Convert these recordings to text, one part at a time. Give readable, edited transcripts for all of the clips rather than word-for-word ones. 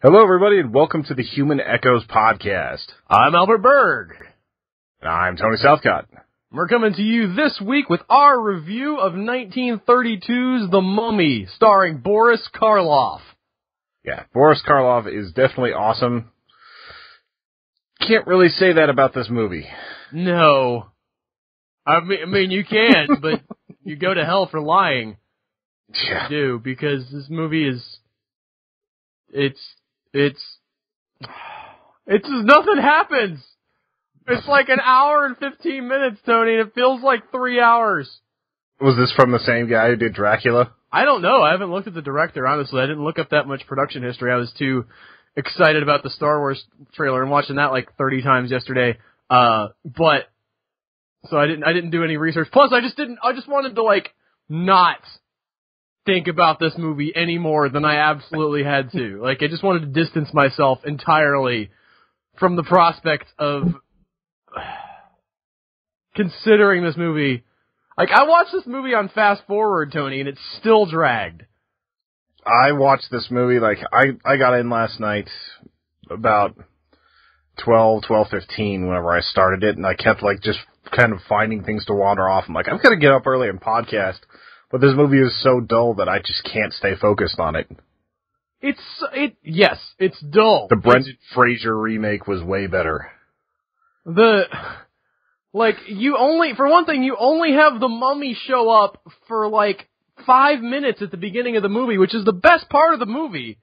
Hello, everybody, and welcome to the Human Echoes podcast. I'm Albert Berg. And I'm Tony Southcott. We're coming to you this week with our review of 1932's The Mummy, starring Boris Karloff. Yeah, Boris Karloff is definitely awesome. Can't really say that about this movie. No. I mean, you can, but you go to hell for lying. Yeah. You do, because this movie is... It's nothing happens. It's like an hour and 15 minutes, Tony, and it feels like 3 hours. Was this from the same guy who did Dracula? I don't know. I haven't looked at the director, honestly. I didn't look up that much production history. I was too excited about the Star Wars trailer and watching that like 30 times yesterday. But so I didn't do any research. Plus, I just wanted to like not think about this movie any more than I absolutely had to. Like, I just wanted to distance myself entirely from the prospect of considering this movie. Like, I watched this movie on fast forward, Tony, and it's still dragged. I watched this movie, like, I got in last night about 12:15 whenever I started it, and I kept, like, just kind of finding things to wander off. I'm like, I'm gonna get up early and podcast. But this movie is so dull that I just can't stay focused on it. Yes, it's dull. The Brendan Fraser remake was way better. For one thing, you only have the mummy show up for like 5 minutes at the beginning of the movie, which is the best part of the movie.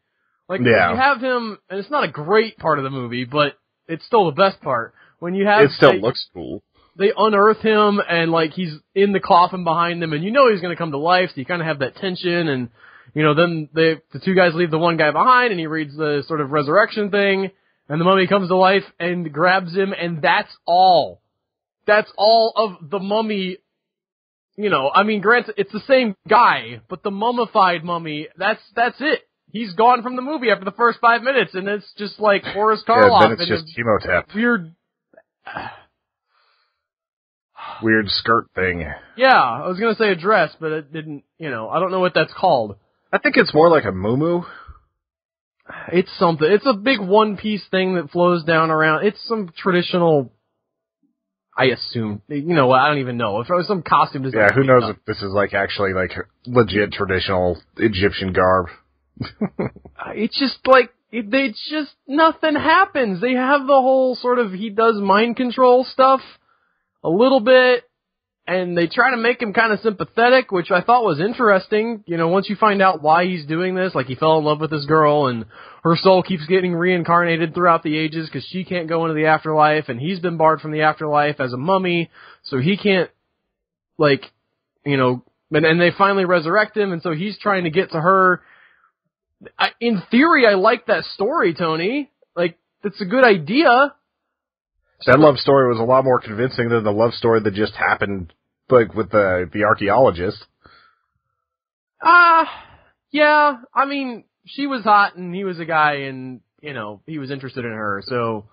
Like, yeah. You have him, and it's not a great part of the movie, but it's still the best part. When you have, it still looks cool. They unearth him, and, like, he's in the coffin behind them, and you know he's going to come to life, so you kind of have that tension, and, you know, then the two guys leave the one guy behind, and he reads the sort of resurrection thing, and the mummy comes to life and grabs him, and that's all. That's all of the mummy, you know, I mean, granted, it's the same guy, but the mummified mummy, that's it. He's gone from the movie after the first 5 minutes, and it's just like Boris Karloff. Yeah, then it's just chemotap. Weird skirt thing. Yeah, I was going to say a dress, but it didn't, you know, I don't know what that's called. I think it's more like a muumuu. It's something. It's a big one-piece thing that flows down around. It's some traditional, I assume, you know, I don't even know. If it was some costume design. Yeah, who knows if this is like actually like legit traditional Egyptian garb. It's just like, it's just, nothing happens. They have the whole sort of, he does mind control stuff a little bit, and they try to make him kind of sympathetic, which I thought was interesting. You know, once you find out why he's doing this, like he fell in love with this girl, and her soul keeps getting reincarnated throughout the ages because she can't go into the afterlife, and he's been barred from the afterlife as a mummy, so he can't, like, you know, and they finally resurrect him, and so he's trying to get to her. In theory, I like that story, Tony. Like, it's a good idea. That love story was a lot more convincing than the love story that just happened, like, with the archaeologist. Yeah, I mean, she was hot and he was a guy and, you know, he was interested in her, so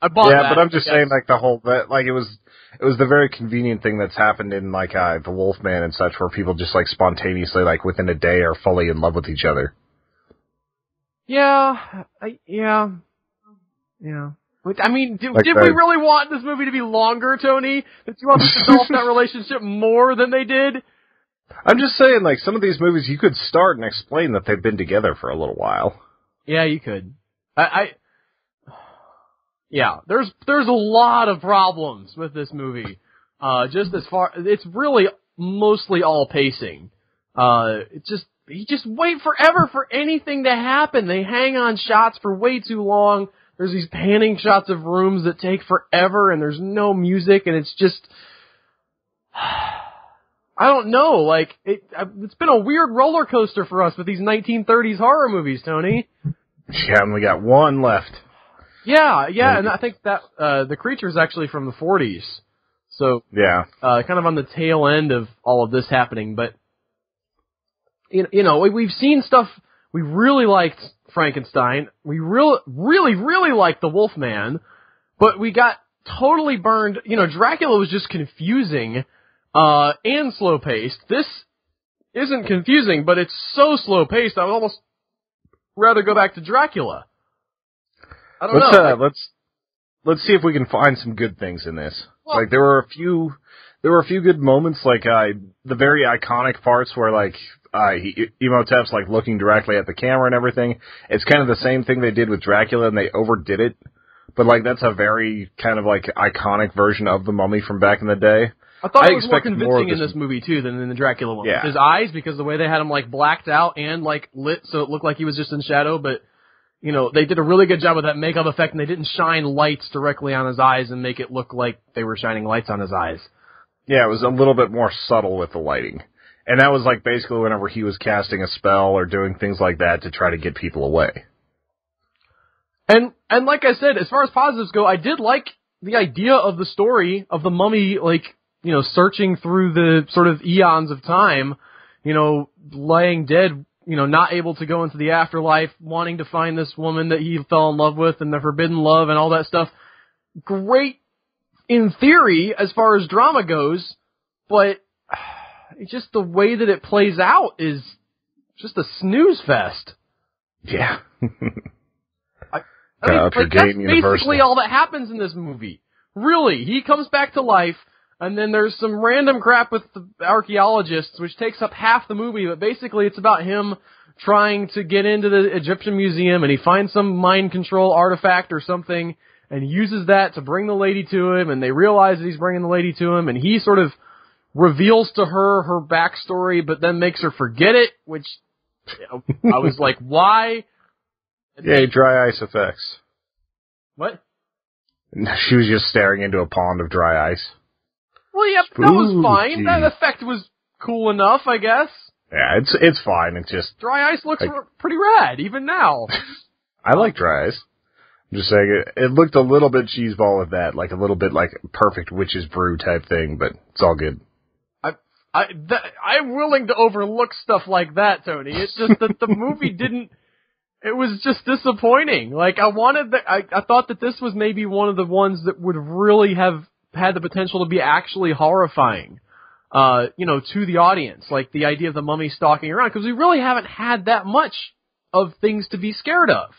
I bought that. Yeah, but I'm just saying, like, it was the very convenient thing that's happened in, like, the Wolfman and such, where people just, like, spontaneously, like, within a day are fully in love with each other. Yeah. I mean, did we really want this movie to be longer, Tony? Did you want to develop that relationship more than they did? I'm just saying, like, some of these movies you could start and explain that they've been together for a little while. Yeah, you could. Yeah, there's a lot of problems with this movie. It's really mostly all pacing. You just wait forever for anything to happen. They hang on shots for way too long. There's these panning shots of rooms that take forever, and there's no music, and it's just, I don't know, like, it's been a weird roller coaster for us with these 1930s horror movies, Tony. Yeah, and we got one left. Yeah, and I think that, The Creature's actually from the 40s. So, yeah, kind of on the tail end of all of this happening, but, you know, we've seen stuff. We really liked Frankenstein. We really liked The Wolfman, but we got totally burned. You know, Dracula was just confusing and slow-paced. This isn't confusing, but it's so slow-paced, I would almost rather go back to Dracula. I don't know. Let's see if we can find some good things in this. Well, like there were a few good moments, like the very iconic parts where like Emotep's like looking directly at the camera and everything. It's kind of the same thing they did with Dracula, and they overdid it. But like that's a very kind of like iconic version of the Mummy from back in the day. I thought it was more convincing in this movie too than in the Dracula one. Yeah. His eyes, because the way they had him like blacked out and like lit, so it looked like he was just in shadow. But you know, they did a really good job with that makeup effect, and they didn't shine lights directly on his eyes and make it look like they were shining lights on his eyes. Yeah, it was a little bit more subtle with the lighting. And that was like basically whenever he was casting a spell or doing things like that to try to get people away. And like I said, as far as positives go, I did like the idea of the story of the mummy, like, you know, searching through the sort of eons of time, you know, laying dead, you know, not able to go into the afterlife, wanting to find this woman that he fell in love with and the forbidden love and all that stuff. Great in theory as far as drama goes, but it's just the way that it plays out is just a snooze fest. Yeah. I mean, like, that's basically all that happens in this movie. Really, he comes back to life, and then there's some random crap with the archaeologists, which takes up half the movie, but basically it's about him trying to get into the Egyptian museum, and he finds some mind control artifact or something, and he uses that to bring the lady to him, and they realize that he's bringing the lady to him, and he sort of reveals to her backstory, but then makes her forget it, which, you know, I was like, why? Yay, dry ice effects. What? She was just staring into a pond of dry ice. Well, yeah, Spooky. that was fine. That effect was cool enough, I guess. Yeah, it's fine. It's just dry ice looks pretty rad, even now. I like dry ice. I'm just saying it looked a little bit cheeseball with that, like a little bit like perfect witch's brew type thing, but it's all good. I'm willing to overlook stuff like that, Tony. It's just that the movie didn't. It was just disappointing. Like, I thought that this was maybe one of the ones that would really have had the potential to be actually horrifying, you know, to the audience. Like, the idea of the mummy stalking around, because we really haven't had that much of things to be scared of.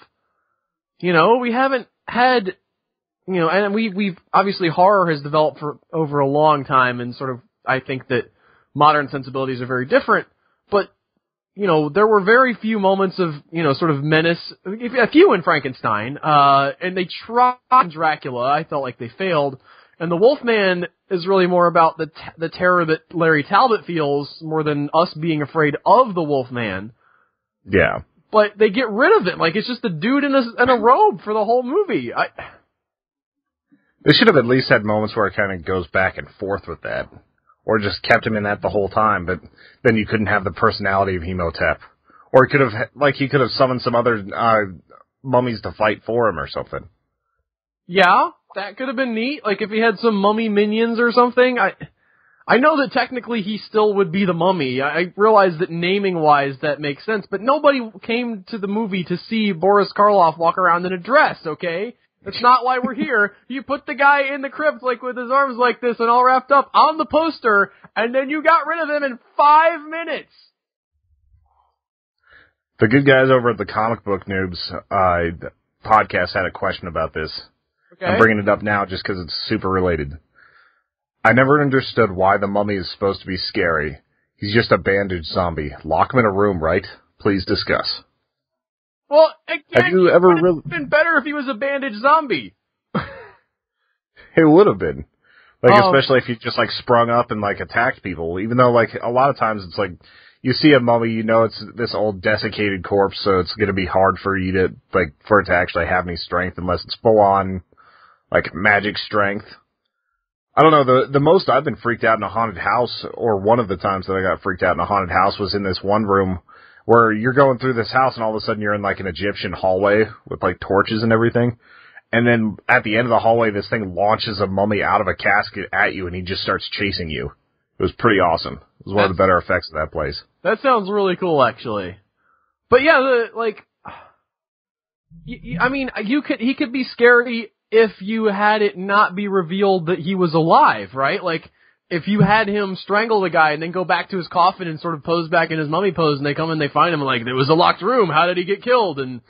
You know, we haven't had, you know, and we've obviously horror has developed for over a long time, and sort of, I think that modern sensibilities are very different, but you know, there were very few moments of, you know, sort of menace, a few in Frankenstein, and they tried in Dracula. I felt like they failed. And the Wolfman is really more about the terror that Larry Talbot feels more than us being afraid of the Wolfman. Yeah. But they get rid of it. Like, it's just a dude in a robe for the whole movie. They should have at least had moments where it kind of goes back and forth with that. Or just kept him in that the whole time, but then you couldn't have the personality of Emotep. Or he could have summoned some other mummies to fight for him or something. Yeah, that could have been neat. Like if he had some mummy minions or something. I know that technically he still would be the mummy. I realize that naming-wise that makes sense, but nobody came to the movie to see Boris Karloff walk around in a dress, okay? That's not why we're here. You put the guy in the crypt, like, with his arms like this and all wrapped up on the poster, and then you got rid of him in 5 minutes. The good guys over at the Comic Book Noobs podcast had a question about this. Okay. I'm bringing it up now just because it's super related. I never understood why the mummy is supposed to be scary. He's just a bandaged zombie. Lock him in a room, right? Please discuss. Well, again, have you ever it would have been better if he was a bandaged zombie. It would have been. Like, especially if he just, like, sprung up and, like, attacked people. Even though, like, a lot of times it's like, you see a mummy, you know it's this old desiccated corpse, so it's going to be hard for you to, like, for it to actually have any strength unless it's full on, like, magic strength. I don't know, the most I've been freaked out in a haunted house, or one of the times that I got freaked out in a haunted house was in this one room where you're going through this house and all of a sudden you're in like an Egyptian hallway with like torches and everything. And then at the end of the hallway, this thing launches a mummy out of a casket at you and he just starts chasing you. It was pretty awesome. It was one of the better effects of that place. That sounds really cool, actually. But yeah, I mean, he could be scary if you had it not be revealed that he was alive, right? Like, if you had him strangle the guy and then go back to his coffin and sort of pose back in his mummy pose and they come and they find him and like, there was a locked room, how did he get killed? And,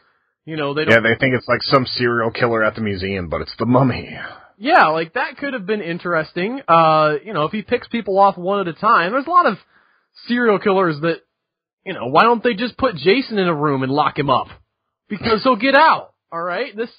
You know, they don't. Yeah, they think it's like some serial killer at the museum, but it's the mummy. Yeah, like that could have been interesting. You know, if he picks people off one at a time, there's a lot of serial killers that, you know, why don't they just put Jason in a room and lock him up? Because he'll get out. All right, this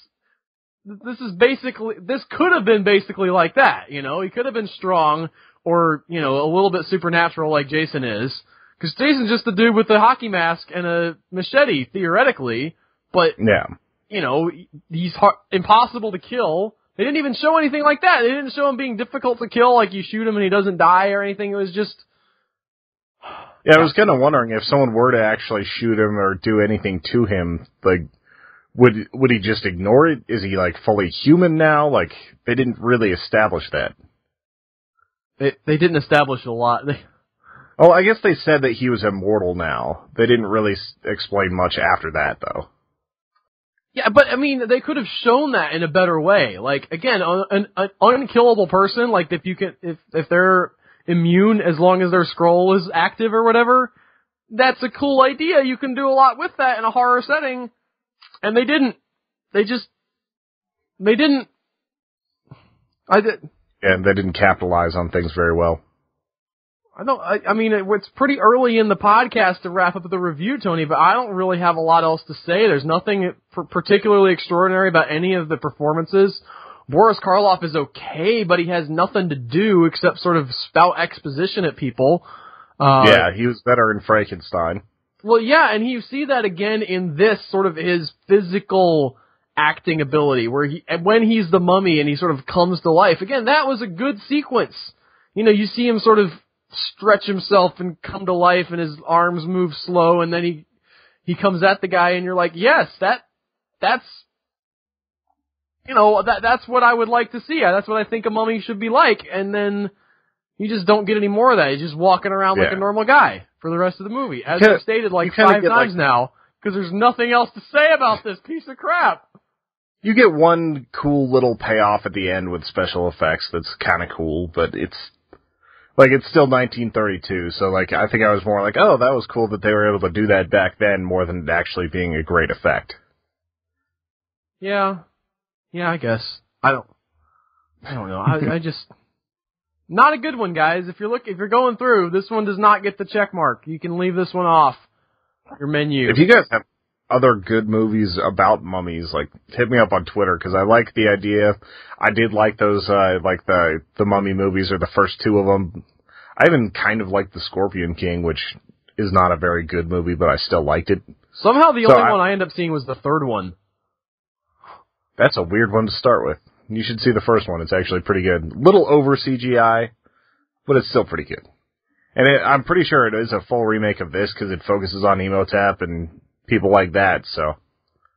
could have been basically like that. You know, he could have been strong or, you know, a little bit supernatural like Jason is. Because Jason's just the dude with the hockey mask and a machete, theoretically. But, yeah, you know, he's impossible to kill. They didn't even show anything like that. They didn't show him being difficult to kill, like you shoot him and he doesn't die or anything. It was just... Yeah, I was kind of wondering if someone were to actually shoot him or do anything to him, like, would he just ignore it? Is he, like, fully human now? Like, they didn't really establish that. They didn't establish a lot. Oh, I guess they said that he was immortal now. They didn't really explain much after that, though. Yeah, but, I mean, they could have shown that in a better way. Like, again, an unkillable person, like, if they're immune as long as their scroll is active or whatever, that's a cool idea. You can do a lot with that in a horror setting. And they didn't. They didn't. Yeah, they didn't capitalize on things very well. I mean, it's pretty early in the podcast to wrap up the review, Tony, but I don't really have a lot else to say. There's nothing particularly extraordinary about any of the performances. Boris Karloff is okay, but he has nothing to do except sort of spout exposition at people. Yeah, he was better in Frankenstein. Well, yeah, and you see that again in this sort of his physical acting ability, where when he's the mummy and he sort of comes to life. Again, that was a good sequence. You know, you see him sort of stretch himself and come to life, and his arms move slow, and then he comes at the guy, and you're like, yes, that's you know, that's what I would like to see. That's what I think a mummy should be like. And then you just don't get any more of that. He's just walking around like a normal guy for the rest of the movie, as I've stated like 5 times now, because there's nothing else to say about this piece of crap. You get one cool little payoff at the end with special effects that's kind of cool, but it's still 1932, so, like, I think I was more like, oh, that was cool that they were able to do that back then more than actually being a great effect. Yeah, I guess. I don't know. I just... Not a good one, guys. If you're going through, this one does not get the check mark. You can leave this one off your menu. If you guys have other good movies about mummies, like, hit me up on Twitter, because I like the idea. I did like those, like the Mummy movies, or the first 2 of them. I even kind of liked The Scorpion King, which is not a very good movie, but I still liked it. Somehow the only one I end up seeing was the 3rd one. That's a weird one to start with. You should see the first one. It's actually pretty good. Little over CGI, but it's still pretty good. And I'm pretty sure it is a full remake of this, because it focuses on Emotep and people like that, so.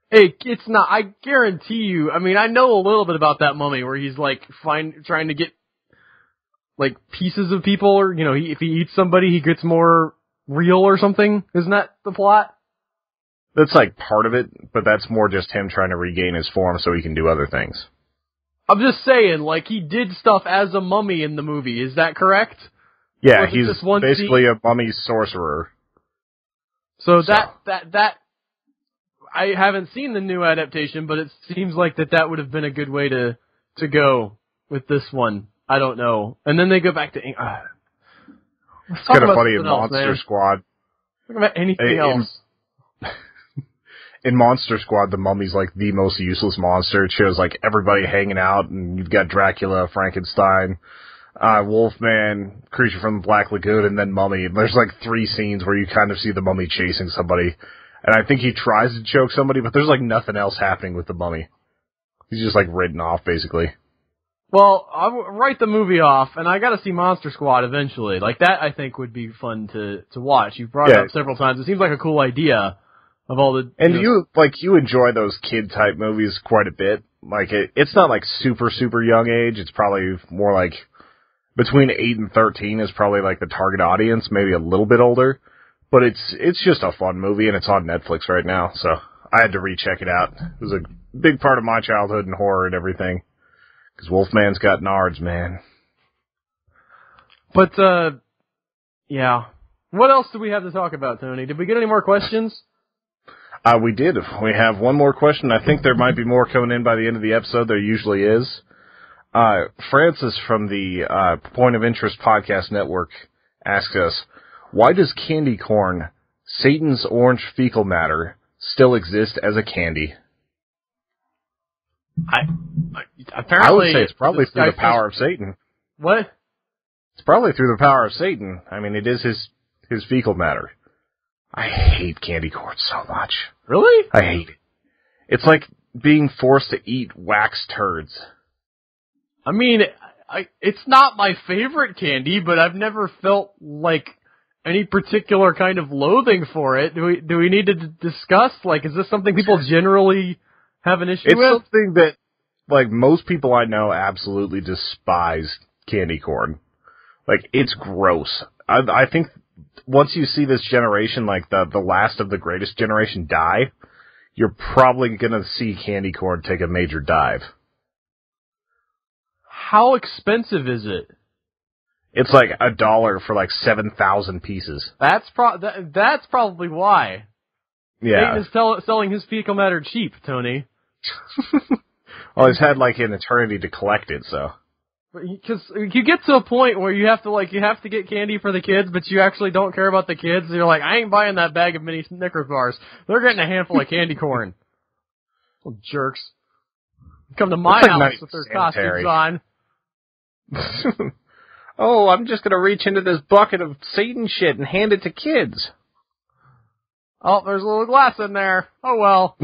Hey, it's not. I guarantee you. I mean, I know a little bit about that mummy where he's like trying to get like pieces of people, or, you know, if he eats somebody, he gets more real or something. Isn't that the plot? That's like part of it, but that's more just him trying to regain his form so he can do other things. I'm just saying, like, he did stuff as a mummy in the movie. Is that correct? Yeah, he's basically a mummy sorcerer. So that I haven't seen the new adaptation, but it seems like that would have been a good way to go with this one. I don't know. And then they go back to it's kind of funny in Monster Squad. Talk about anything else. In Monster Squad, the mummy's like the most useless monster. It shows like everybody hanging out, and you've got Dracula, Frankenstein, Wolfman, Creature from the Black Lagoon, and then Mummy. And there's like 3 scenes where you kind of see the mummy chasing somebody. And I think he tries to choke somebody, but there's like nothing else happening with the mummy. He's just like written off, basically. Well, I'll write the movie off, and I gotta see Monster Squad eventually. Like, that I think would be fun to watch. You've brought it up several times. It seems like a cool idea. Of all the, and you enjoy those kid type movies quite a bit. Like it's not like super young age. It's probably more like between 8 and 13 is probably like the target audience, maybe a little bit older. But it's just a fun movie, and it's on Netflix right now. So I had to recheck it out. It was a big part of my childhood and horror and everything. Because Wolfman's got nards, man. But yeah, what else do we have to talk about, Tony? Did we get any more questions? We did. We have one more question. I think there might be more coming in by the end of the episode. There usually is. Francis from the Point of Interest Podcast Network asks us, why does candy corn, Satan's orange fecal matter, still exist as a candy? Apparently, I would say it's probably through the power of Satan. What? It's probably through the power of Satan. I mean, it is his fecal matter. I hate candy corn so much. Really? I hate it. It's like being forced to eat wax turds. I mean, it's not my favorite candy, but I've never felt like any particular kind of loathing for it. Do we need to discuss? Like, is this something people generally have an issue with? It's something that, like, most people I know absolutely despise candy corn. Like, it's gross. I think once you see this generation, like the last of the greatest generation, die, you're probably going to see candy corn take a major dive. How expensive is it? It's like $1 for like 7,000 pieces. That's probably why. Yeah. Satan is selling his fecal matter cheap, Tony. Well, he's had like an eternity to collect it, so. Because you get to a point where you have to get candy for the kids, but you actually don't care about the kids. You're like, I ain't buying that bag of mini Snickers bars. They're getting a handful of candy corn. Little jerks. Come to my house with their costumes on. Oh, I'm just gonna reach into this bucket of Satan shit and hand it to kids. Oh, there's a little glass in there. Oh well.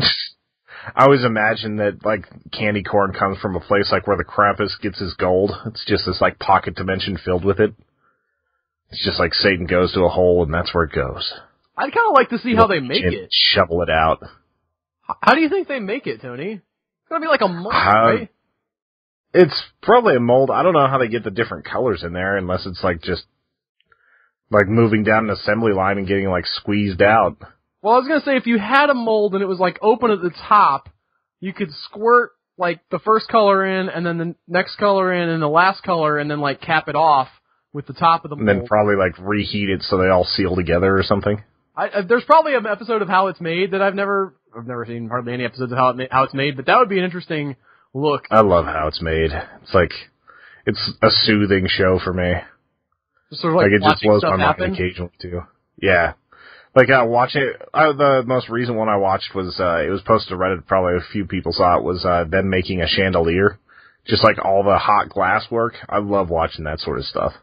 I always imagine that, like, candy corn comes from a place like where the Krampus gets his gold. It's just this, like, pocket dimension filled with it. It's just like Satan goes to a hole and that's where it goes. I'd kind of like to see how they make it. Shovel it out. How do you think they make it, Tony? It's gonna be like a mold, right? It's probably a mold. I don't know how they get the different colors in there unless it's like just like moving down an assembly line and getting like squeezed out. Well, I was gonna say if you had a mold and it was like open at the top, you could squirt like the first color in and then the next color in and the last color and then like cap it off with the top of the mold. And then probably like reheat it so they all seal together or something. There's probably an episode of How It's Made that I've never seen hardly any episodes of How It's Made, but that would be an interesting look. I love How It's Made. It's like, it's a soothing show for me. Just sort of like it just blows my happen. mind occasionally too. Yeah. Like the most recent one I watched was, it was posted to Reddit, probably a few people saw it, was them making a chandelier. Just like all the hot glass work. I love watching that sort of stuff.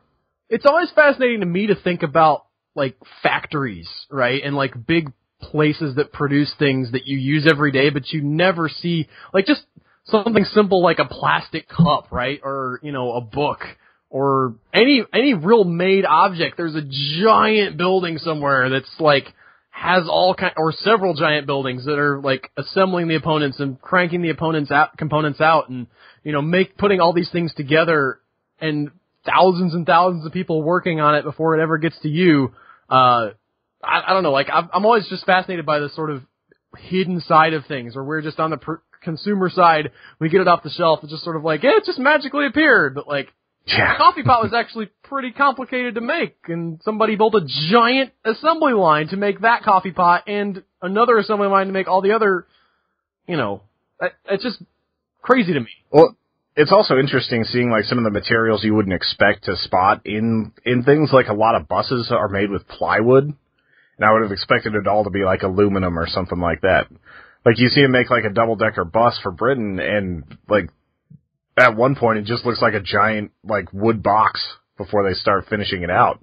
It's always fascinating to me to think about like factories, right? And like big places that produce things that you use every day, but you never see, like just something simple like a plastic cup, right? Or, you know, a book or any real made object. There's a giant building somewhere that's like has or several giant buildings that are like assembling the opponents and cranking the components out and, you know, putting all these things together and thousands and thousands of people working on it before it ever gets to you. I don't know, like, I'm always just fascinated by this sort of hidden side of things, where we're just on the consumer side, we get it off the shelf, it's just sort of like, yeah, it just magically appeared, but like, yeah. The coffee pot was actually pretty complicated to make, and somebody built a giant assembly line to make that coffee pot, and another assembly line to make all the other, you know, it's just crazy to me. Well, it's also interesting seeing like some of the materials you wouldn't expect to spot in things. Like a lot of buses are made with plywood, and I would have expected it all to be like aluminum or something like that. Like you see them make like a double-decker bus for Britain, and like at one point it just looks like a giant like wood box before they start finishing it out.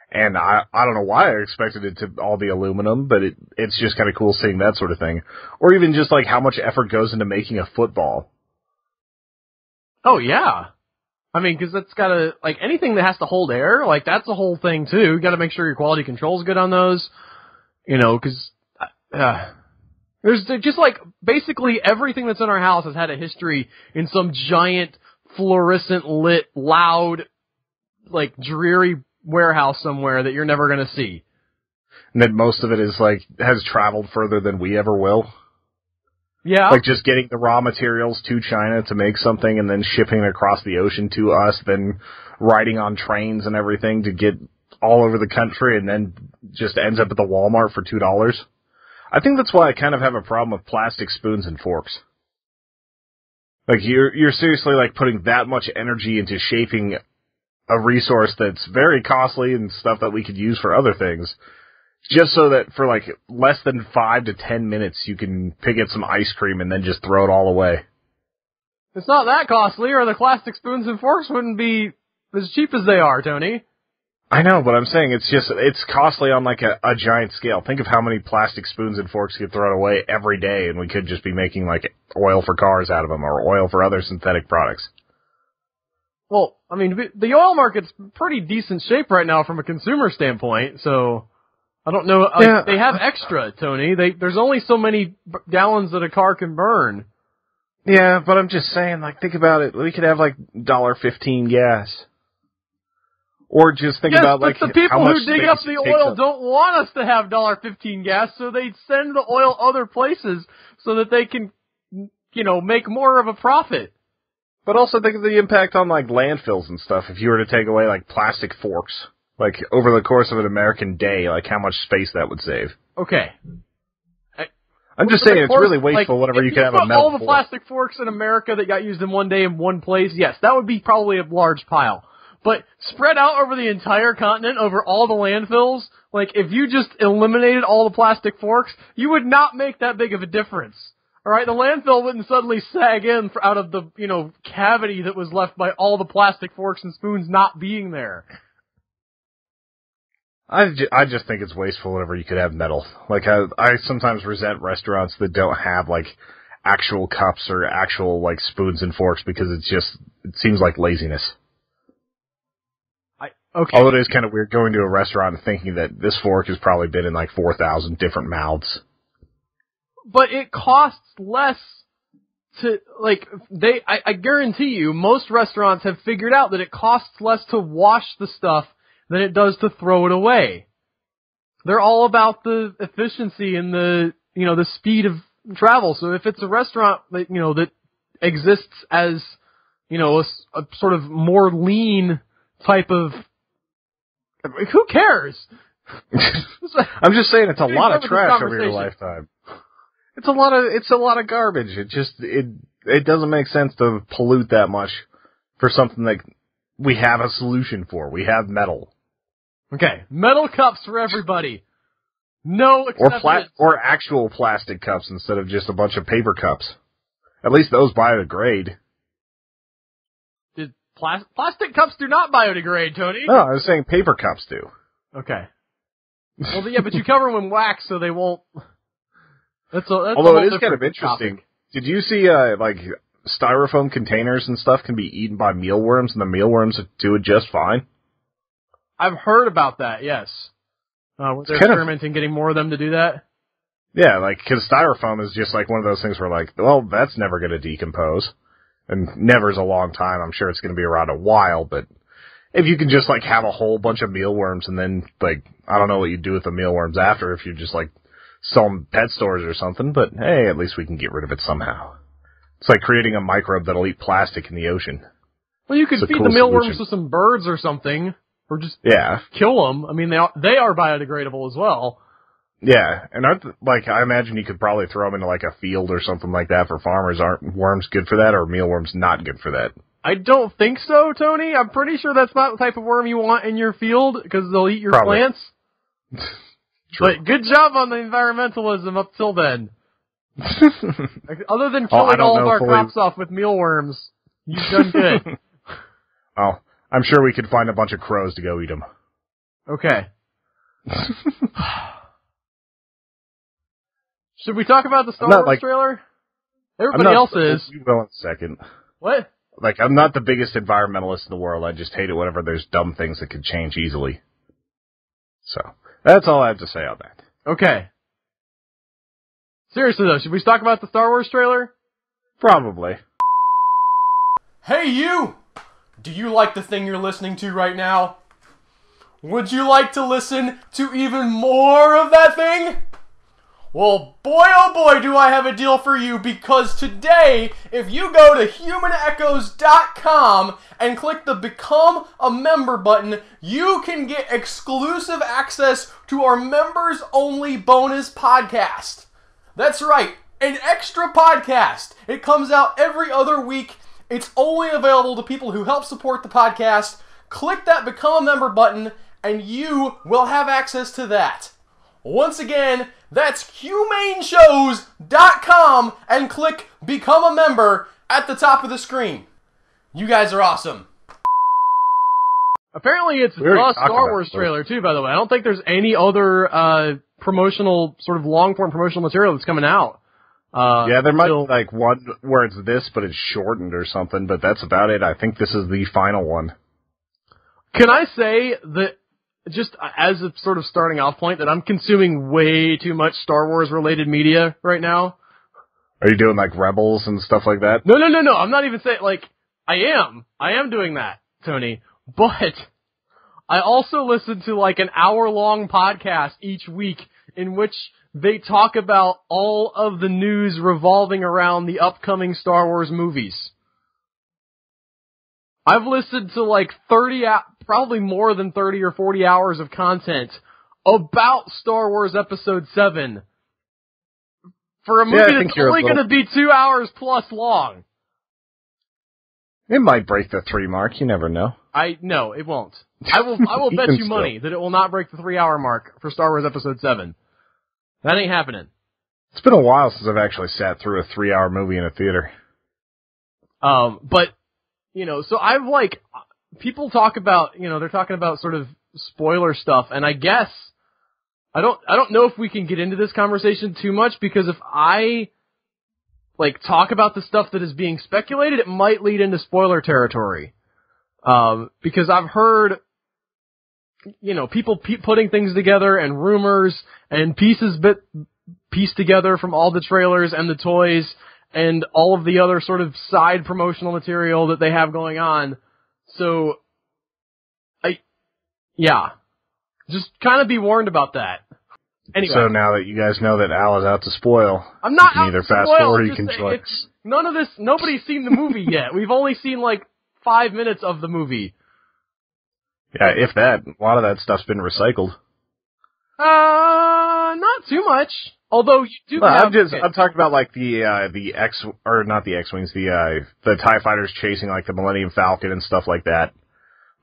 And I don't know why I expected it to all be aluminum, but it's just kind of cool seeing that sort of thing. Or even just like how much effort goes into making a football. Oh, yeah. I mean, because that's got to, like, anything that has to hold air, like, that's a whole thing, too. You got to make sure your quality control is good on those, you know, because there's just, like, basically everything that's in our house has had a history in some giant, fluorescent lit, loud, like, dreary warehouse somewhere that you're never going to see. And that most of it is, like, has traveled further than we ever will. Yeah. Like just getting the raw materials to China to make something and then shipping it across the ocean to us, then riding on trains and everything to get all over the country and then just ends up at the Walmart for $2. I think that's why I kind of have a problem with plastic spoons and forks. Like, you're seriously, like, putting that much energy into shaping a resource that's very costly and stuff that we could use for other things, just so that for, like, less than 5 to 10 minutes you can pick at some ice cream and then just throw it all away. It's not that costly, or the plastic spoons and forks wouldn't be as cheap as they are, Tony. I know, but I'm saying it's costly on, like, a giant scale. Think of how many plastic spoons and forks get thrown away every day, and we could just be making, like, oil for cars out of them, or oil for other synthetic products. Well, I mean, the oil market's pretty decent shape right now from a consumer standpoint, so I don't know. Yeah. They have extra, Tony. There's only so many gallons that a car can burn. Yeah, but I'm just saying, like, think about it. We could have, like, $1.15 gas. Or just think about, like, but the people how much who dig space up the it takes oil don't want us to have $1.15 gas, so they send the oil other places so that they can, make more of a profit. But also think of the impact on, like, landfills and stuff. If you were to take away, like, plastic forks, like, over the course of an American day, like, how much space that would save. Okay. I'm just saying, it's really wasteful whenever you can have a metal all the fork. plastic forks in America that got used in one day in one place, yes, that would be probably a large pile. But spread out over the entire continent, over all the landfills, like, if you just eliminated all the plastic forks, you would not make that big of a difference. Alright, the landfill wouldn't suddenly sag in out of the, cavity that was left by all the plastic forks and spoons not being there. I just think it's wasteful whenever you could have metal. Like, I sometimes resent restaurants that don't have, like, actual cups or actual, like, spoons and forks because it seems like laziness. Okay. Although it is kind of weird going to a restaurant and thinking that this fork has probably been in, like, 4,000 different mouths. But it costs less to, like, I guarantee you, most restaurants have figured out that it costs less to wash the stuff than it does to throw it away. They're all about the efficiency and the speed of travel. So if it's a restaurant that, that exists as, a sort of more lean type of, who cares? I'm just saying it's a lot of trash over your lifetime. It's a lot of garbage. It doesn't make sense to pollute that much for something that we have a solution for. We have metal. Okay, metal cups for everybody. No exceptions. Or actual plastic cups instead of just a bunch of paper cups. At least those biodegrade. Plastic cups do not biodegrade, Tony. No, I was saying paper cups do. Okay. Well, yeah, but you cover them in wax so they won't. Although it is kind of interesting. Topic. Did you see, like, styrofoam containers and stuff can be eaten by mealworms, and the mealworms do it just fine? I've heard about that, yes. They're experimenting getting more of them to do that? Yeah, like, because styrofoam is just like one of those things where, like, well, that's never going to decompose. And never's a long time. I'm sure it's going to be around a while, but if you can just, like, have a whole bunch of mealworms and then, like, I don't know what you do with the mealworms after if you just, like, sell them pet stores or something, but hey, at least we can get rid of it somehow. It's like creating a microbe that'll eat plastic in the ocean. Well, you could feed the mealworms to some birds or something, or just kill them. I mean, they are biodegradable as well. Yeah, and I imagine you could probably throw them into, like, a field or something like that for farmers. Aren't worms good for that, or are mealworms not good for that? I don't think so, Tony. I'm pretty sure that's not the type of worm you want in your field, because they'll eat your plants. True. But good job on the environmentalism up till then. Other than killing all of our crops off with mealworms, you've done good. Oh, I'm sure we could find a bunch of crows to go eat them. Okay. Should we talk about the Star Wars trailer? Everybody else is. You will in a second. What? Like, I'm not the biggest environmentalist in the world. I just hate it whenever there's dumb things that could change easily. So, that's all I have to say on that. Okay. Seriously, though, should we talk about the Star Wars trailer? Probably. Hey, you! Do you like the thing you're listening to right now? Would you like to listen to even more of that thing? Well, boy oh boy do I have a deal for you, because today, if you go to humanechoes.com and click the Become a Member button, you can get exclusive access to our members-only bonus podcast. That's right, an extra podcast. It comes out every other week. It's only available to people who help support the podcast. Click that Become a Member button, and you will have access to that. Once again, that's humaneshows.com and click Become a Member at the top of the screen. You guys are awesome. Apparently it's the Star Wars trailer, too, by the way. I don't think there's any other promotional, sort of long-form promotional material that's coming out. Yeah, there might be like one where it's this, but it's shortened or something, but that's about it. I think this is the final one. Can I say that, just as a sort of starting off point, that I'm consuming way too much Star Wars-related media right now? Are you doing, like, Rebels and stuff like that? No. I'm not even saying, like, I am doing that, Tony. But I also listen to, like, an hour-long podcast each week in which they talk about all of the news revolving around the upcoming Star Wars movies. I've listened to like probably more than 30 or 40 hours of content about Star Wars Episode 7 for a movie that's only going to be 2 hours plus long. It might break the 3 mark. You never know. No, it won't. I will bet you money that it will not break the 3-hour mark for Star Wars Episode 7. That ain't happening. It's been a while since I've actually sat through a 3-hour movie in a theater. But, you know, so I've like, people talk about, you know, they're talking about sort of spoiler stuff, and I guess, I don't know if we can get into this conversation too much, because if I, like, talk about the stuff that is being speculated, it might lead into spoiler territory. Because I've heard, you know, people putting things together and rumors and pieced together from all the trailers and the toys and all of the other sort of side promotional material that they have going on. So, just kind of be warned about that. Anyway. So now that you guys know that Al is out to spoil, I'm not you can either fast forward or you can join. Nobody's seen the movie yet. We've only seen like 5 minutes of the movie. Yeah, if that. A lot of that stuff's been recycled. Not too much. Although you do have... I'm talking about like the X-Wings, the TIE fighters chasing like the Millennium Falcon and stuff like that.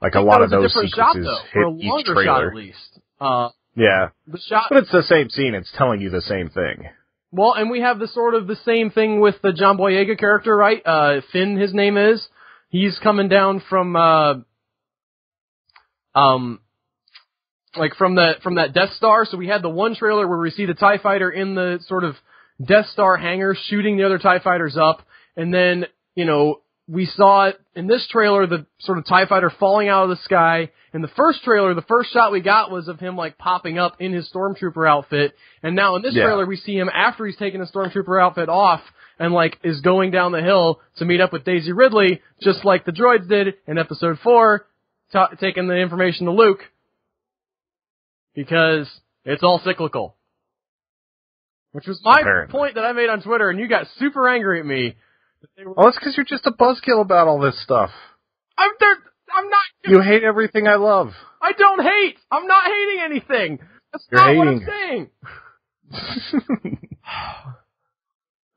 Like a lot of those sequences shot, though, hit for a each longer trailer. shot, at least. Yeah. The shot... But it's the same scene, it's telling you the same thing. Well, and we have the same thing with the John Boyega character, right? Finn, his name is. He's coming down from, like from that Death Star. So we had the one trailer where we see the TIE fighter in the sort of Death Star hangar shooting the other TIE fighters up. And then, you know, we saw it in this trailer, the sort of TIE fighter falling out of the sky. In the first trailer, the first shot we got was of him like popping up in his Stormtrooper outfit. And now in this trailer, we see him after he's taken his Stormtrooper outfit off and like is going down the hill to meet up with Daisy Ridley, just like the droids did in Episode 4, taking the information to Luke. Because it's all cyclical. Which was my point that I made on Twitter, and you got super angry at me. Well, it's because you're just a buzzkill about all this stuff. I'm not... You hate everything I love. I don't hate! I'm not hating anything! That's not what I'm saying!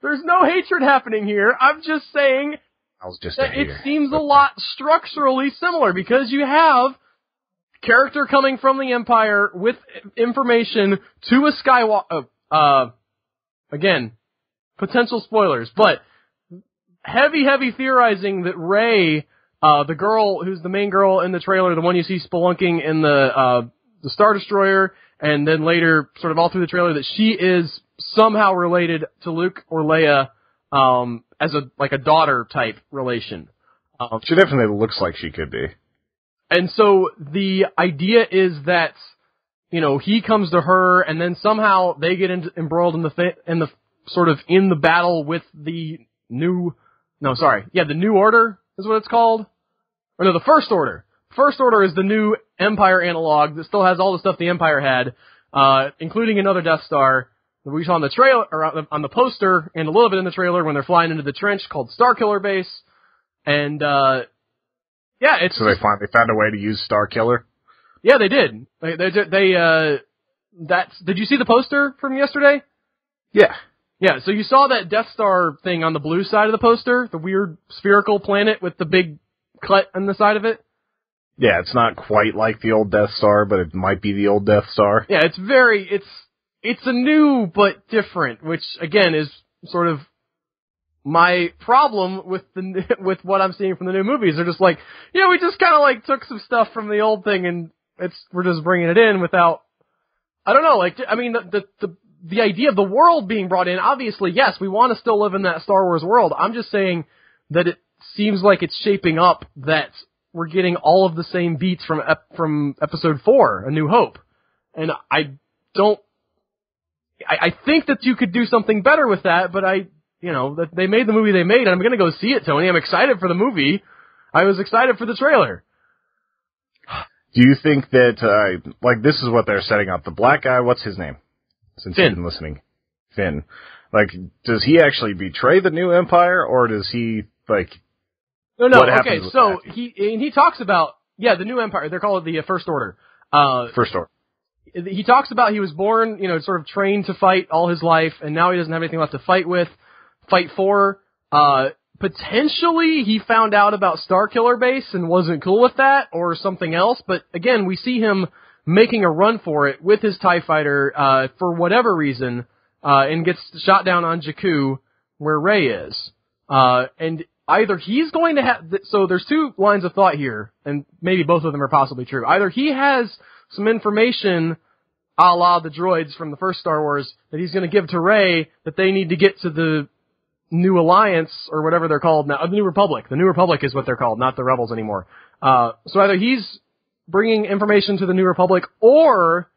There's no hatred happening here. I'm just saying that it seems a lot structurally similar, because you have character coming from the Empire with information to a Skywalker. Again, potential spoilers, but heavy theorizing that Rey, the girl who's the main girl in the trailer, the one you see spelunking in the Star Destroyer, and then later, sort of all through the trailer, that she is somehow related to Luke or Leia, as a daughter type relation. She definitely looks like she could be. And so the idea is that, you know, he comes to her, and then somehow they get embroiled in the battle with the New Order is what it's called. Or no, the First Order. First Order is the new Empire analog that still has all the stuff the Empire had, including another Death Star, that we saw on the trailer, or on the poster, and a little bit in the trailer when they're flying into the trench called Starkiller Base. And, yeah, it's... So they finally found a way to use Starkiller? Yeah, they did. Did you see the poster from yesterday? Yeah. Yeah, so you saw that Death Star thing on the blue side of the poster, the weird spherical planet with the big cut on the side of it? Yeah, it's not quite like the old Death Star, but it might be the old Death Star. Yeah, it's a new but different, which again is sort of my problem with with what I'm seeing from the new movies. They're just like, yeah, we just kind of like took some stuff from the old thing and we're just bringing it in without, I don't know, like, I mean, the idea of the world being brought in, obviously, yes, we want to still live in that Star Wars world. I'm just saying that it seems like it's shaping up that we're getting all of the same beats from Episode 4, A New Hope. And I think that you could do something better with that, but that they made the movie they made, and I'm going to go see it, Tony. I'm excited for the movie. I was excited for the trailer. Do you think that, like, this is what they're setting up? The black guy, what's his name? Since Finn. you've been listening. Finn. Like, does he actually betray the new Empire, or does he, like... No, okay, so he talks about, the new Empire, they're called the First Order. First Order. He talks about he was born, sort of trained to fight all his life, and now he doesn't have anything left to fight for. Potentially he found out about Starkiller Base and wasn't cool with that, or something else, but again, we see him making a run for it with his TIE fighter, for whatever reason, and gets shot down on Jakku, where Rey is. And either he's going to have, so there's two lines of thought here, and maybe both of them are possibly true. Either he has some information, a la the droids from the first Star Wars, that he's going to give to Rey, that they need to get to the New Alliance, or whatever they're called now, the New Republic. The New Republic is what they're called, not the Rebels anymore. So either he's bringing information to the New Republic, or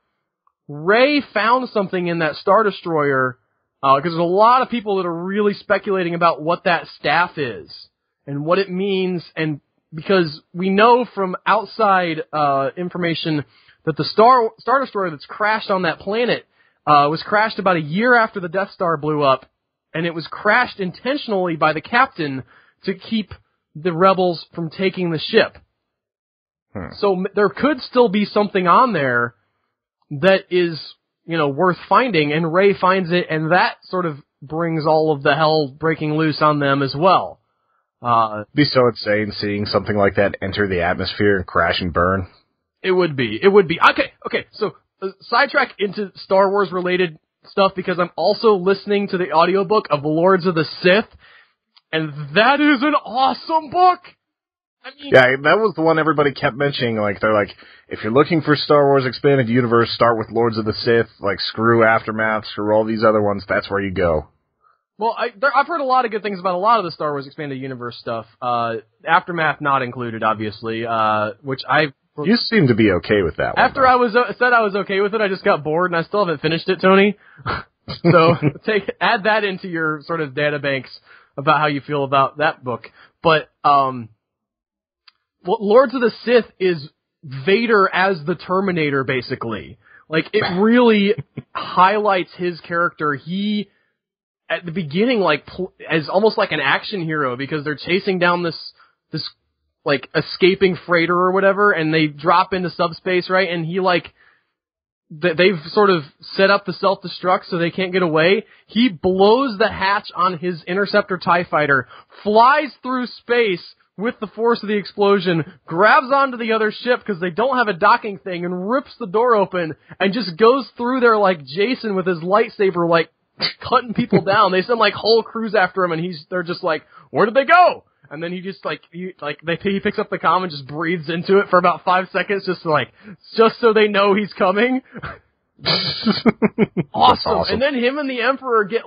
Rey found something in that Star Destroyer, because there's a lot of people that are really speculating about what that staff is, and what it means, and because we know from outside information that the Star Destroyer that's crashed on that planet was crashed about a year after the Death Star blew up, and it was crashed intentionally by the captain to keep the rebels from taking the ship. So there could still be something on there that is, worth finding, and Rey finds it, and that sort of brings all of the hell breaking loose on them as well. Be so insane seeing something like that enter the atmosphere and crash and burn. It would be. Okay, so sidetrack into Star Wars related stuff, because I'm also listening to the audiobook of Lords of the Sith, and that is an awesome book! I mean, yeah, that was the one everybody kept mentioning. Like, they're like, if you're looking for Star Wars Expanded Universe, start with Lords of the Sith. Like, screw Aftermath, screw all these other ones. That's where you go. Well, I've heard a lot of good things about a lot of the Star Wars Expanded Universe stuff. Aftermath not included, obviously, which You seem to be okay with that one. After I said I was okay with it, I just got bored, and I still haven't finished it, Tony. So add that into your sort of data banks about how you feel about that book. But Lords of the Sith is Vader as the Terminator, basically. Like, it really highlights his character. He, at the beginning, as almost like an action hero, because they're chasing down this like, escaping freighter or whatever, and they drop into subspace, right? And he, they've sort of set up the self-destruct so they can't get away. He blows the hatch on his Interceptor TIE fighter, flies through space with the force of the explosion, grabs onto the other ship because they don't have a docking thing, and rips the door open, and just goes through there like Jason with his lightsaber, like, cutting people down. They send, whole crews after him, and they're just like, where did they go? And then he just, he picks up the comm and just breathes into it for about 5 seconds, just so they know he's coming. Awesome. And then him and the Emperor get,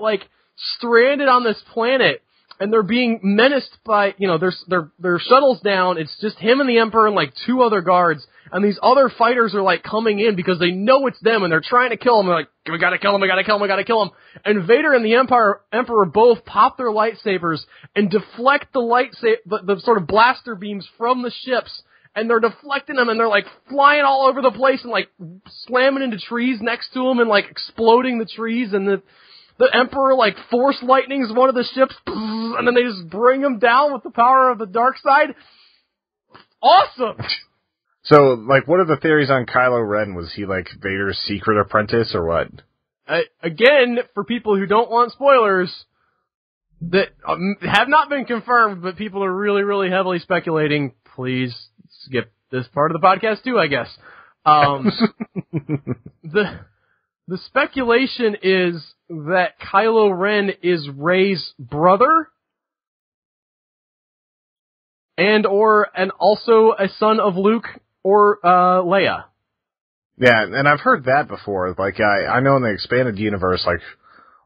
stranded on this planet, and they're being menaced by, their shuttle's down. It's just him and the Emperor and, 2 other guards. And these other fighters are, coming in because they know it's them, and they're trying to kill him. They're like, we gotta kill him, we gotta kill him, we gotta kill him. And Vader and the Emperor both pop their lightsabers and deflect the sort of blaster beams from the ships and they're deflecting them, and they're like flying all over the place and like slamming into trees next to them and like exploding the trees, and the Emperor like force lightnings one of the ships, and then they just bring him down with the power of the dark side. Awesome! So, like, what are the theories on Kylo Ren? Was he, like, Vader's secret apprentice, or what? Again, for people who don't want spoilers, that have not been confirmed, but people are really, really heavily speculating. Please skip this part of the podcast, too, I guess. The speculation is that Kylo Ren is Rey's brother, and also a son of Luke or Leia. Yeah, and I've heard that before. Like, I know in the expanded universe, like,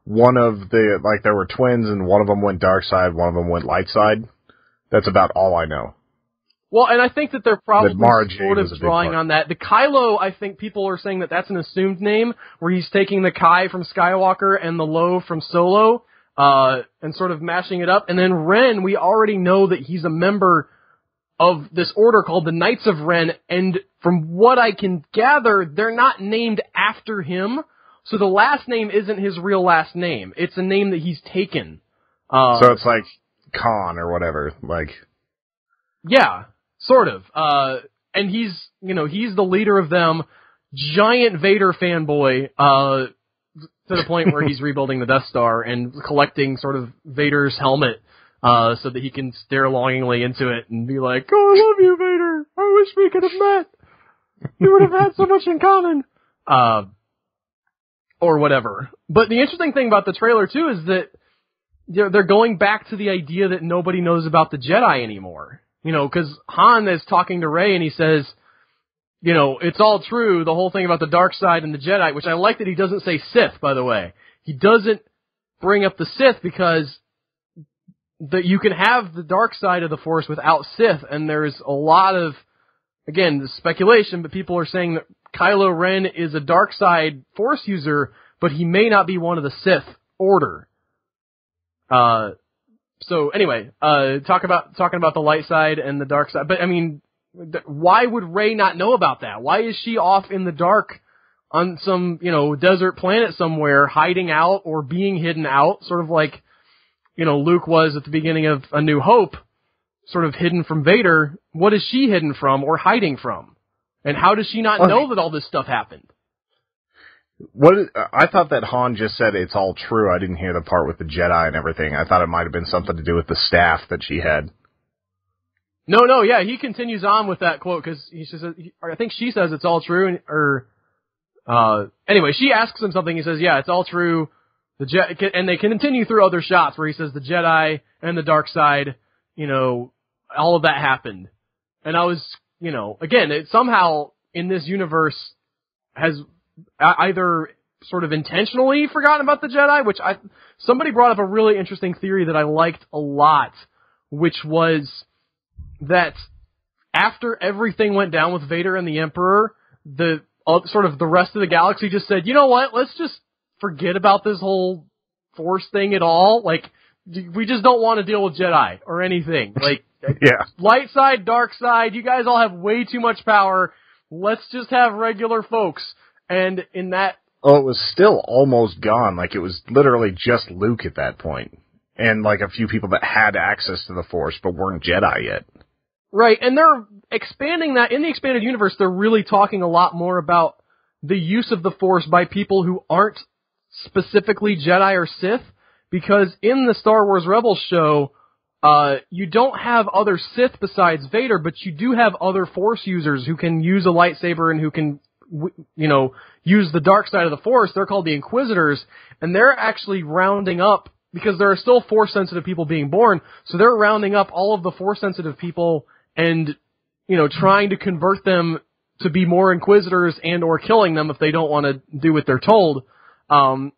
one of the, like, there were twins, and one of them went dark side, one of them went light side. That's about all I know. Well, and I think that they're probably sort of drawing part. on that. The Kylo, I think people are saying that that's an assumed name, where he's taking the Kai from Skywalker and the Lo from Solo, and sort of mashing it up. And then Ren, we already know that he's a member of this order called the Knights of Ren, and from what I can gather, they're not named after him, so the last name isn't his real last name. It's a name that he's taken. So it's like Khan or whatever, like... Yeah, sort of. And he's the leader of them, giant Vader fanboy, to the point where he's rebuilding the Death Star and collecting sort of Vader's helmet, so that he can stare longingly into it and be like, "Oh, I love you, Vader! I wish we could have met! We would have had so much in common!" Or whatever. But the interesting thing about the trailer, too, is that they're going back to the idea that nobody knows about the Jedi anymore. You know, because Han is talking to Rey and he says, you know, it's all true, the whole thing about the dark side and the Jedi, which I like that he doesn't say Sith, by the way. He doesn't bring up the Sith because that you can have the dark side of the Force without Sith, and there's a lot of, again, speculation, but people are saying that Kylo Ren is a dark side Force user, but he may not be one of the Sith order. So anyway, talking about the light side and the dark side, but I mean, why would Rey not know about that? Why is she off in the dark on some, desert planet somewhere, hiding out or being hidden out, sort of like, Luke was at the beginning of A New Hope, sort of hidden from Vader? What is she hidden from or hiding from? And how does she not know that all this stuff happened? I thought that Han just said it's all true. I didn't hear the part with the Jedi and everything. I thought it might have been something to do with the staff that she had. No, yeah, he continues on with that quote because he says, I think she says it's all true, anyway, she asks him something. He says, yeah, it's all true. And they continue through other shots where he says the Jedi and the dark side, all of that happened. And I was, again, it somehow in this universe has either sort of intentionally forgotten about the Jedi, which somebody brought up a really interesting theory that I liked a lot, which was that after everything went down with Vader and the Emperor, the rest of the galaxy just said, you know what, let's just forget about this whole Force thing at all. Like, we just don't want to deal with Jedi or anything. Like, yeah. Light side, dark side, you guys all have way too much power. Let's just have regular folks. And in that... Oh, it was still almost gone. Like, it was literally just Luke at that point. And, like, a few people that had access to the Force but weren't Jedi yet. Right, and they're expanding that. In the expanded universe, they're really talking a lot more about the use of the Force by people who aren't specifically Jedi or Sith, because in the Star Wars Rebels show, you don't have other Sith besides Vader, but you do have other Force users who can use a lightsaber and who can, use the dark side of the Force. They're called the Inquisitors, and they're actually rounding up, because there are still Force-sensitive people being born, so they're rounding up all of the Force-sensitive people and, trying to convert them to be more Inquisitors and or killing them if they don't want to do what they're told. And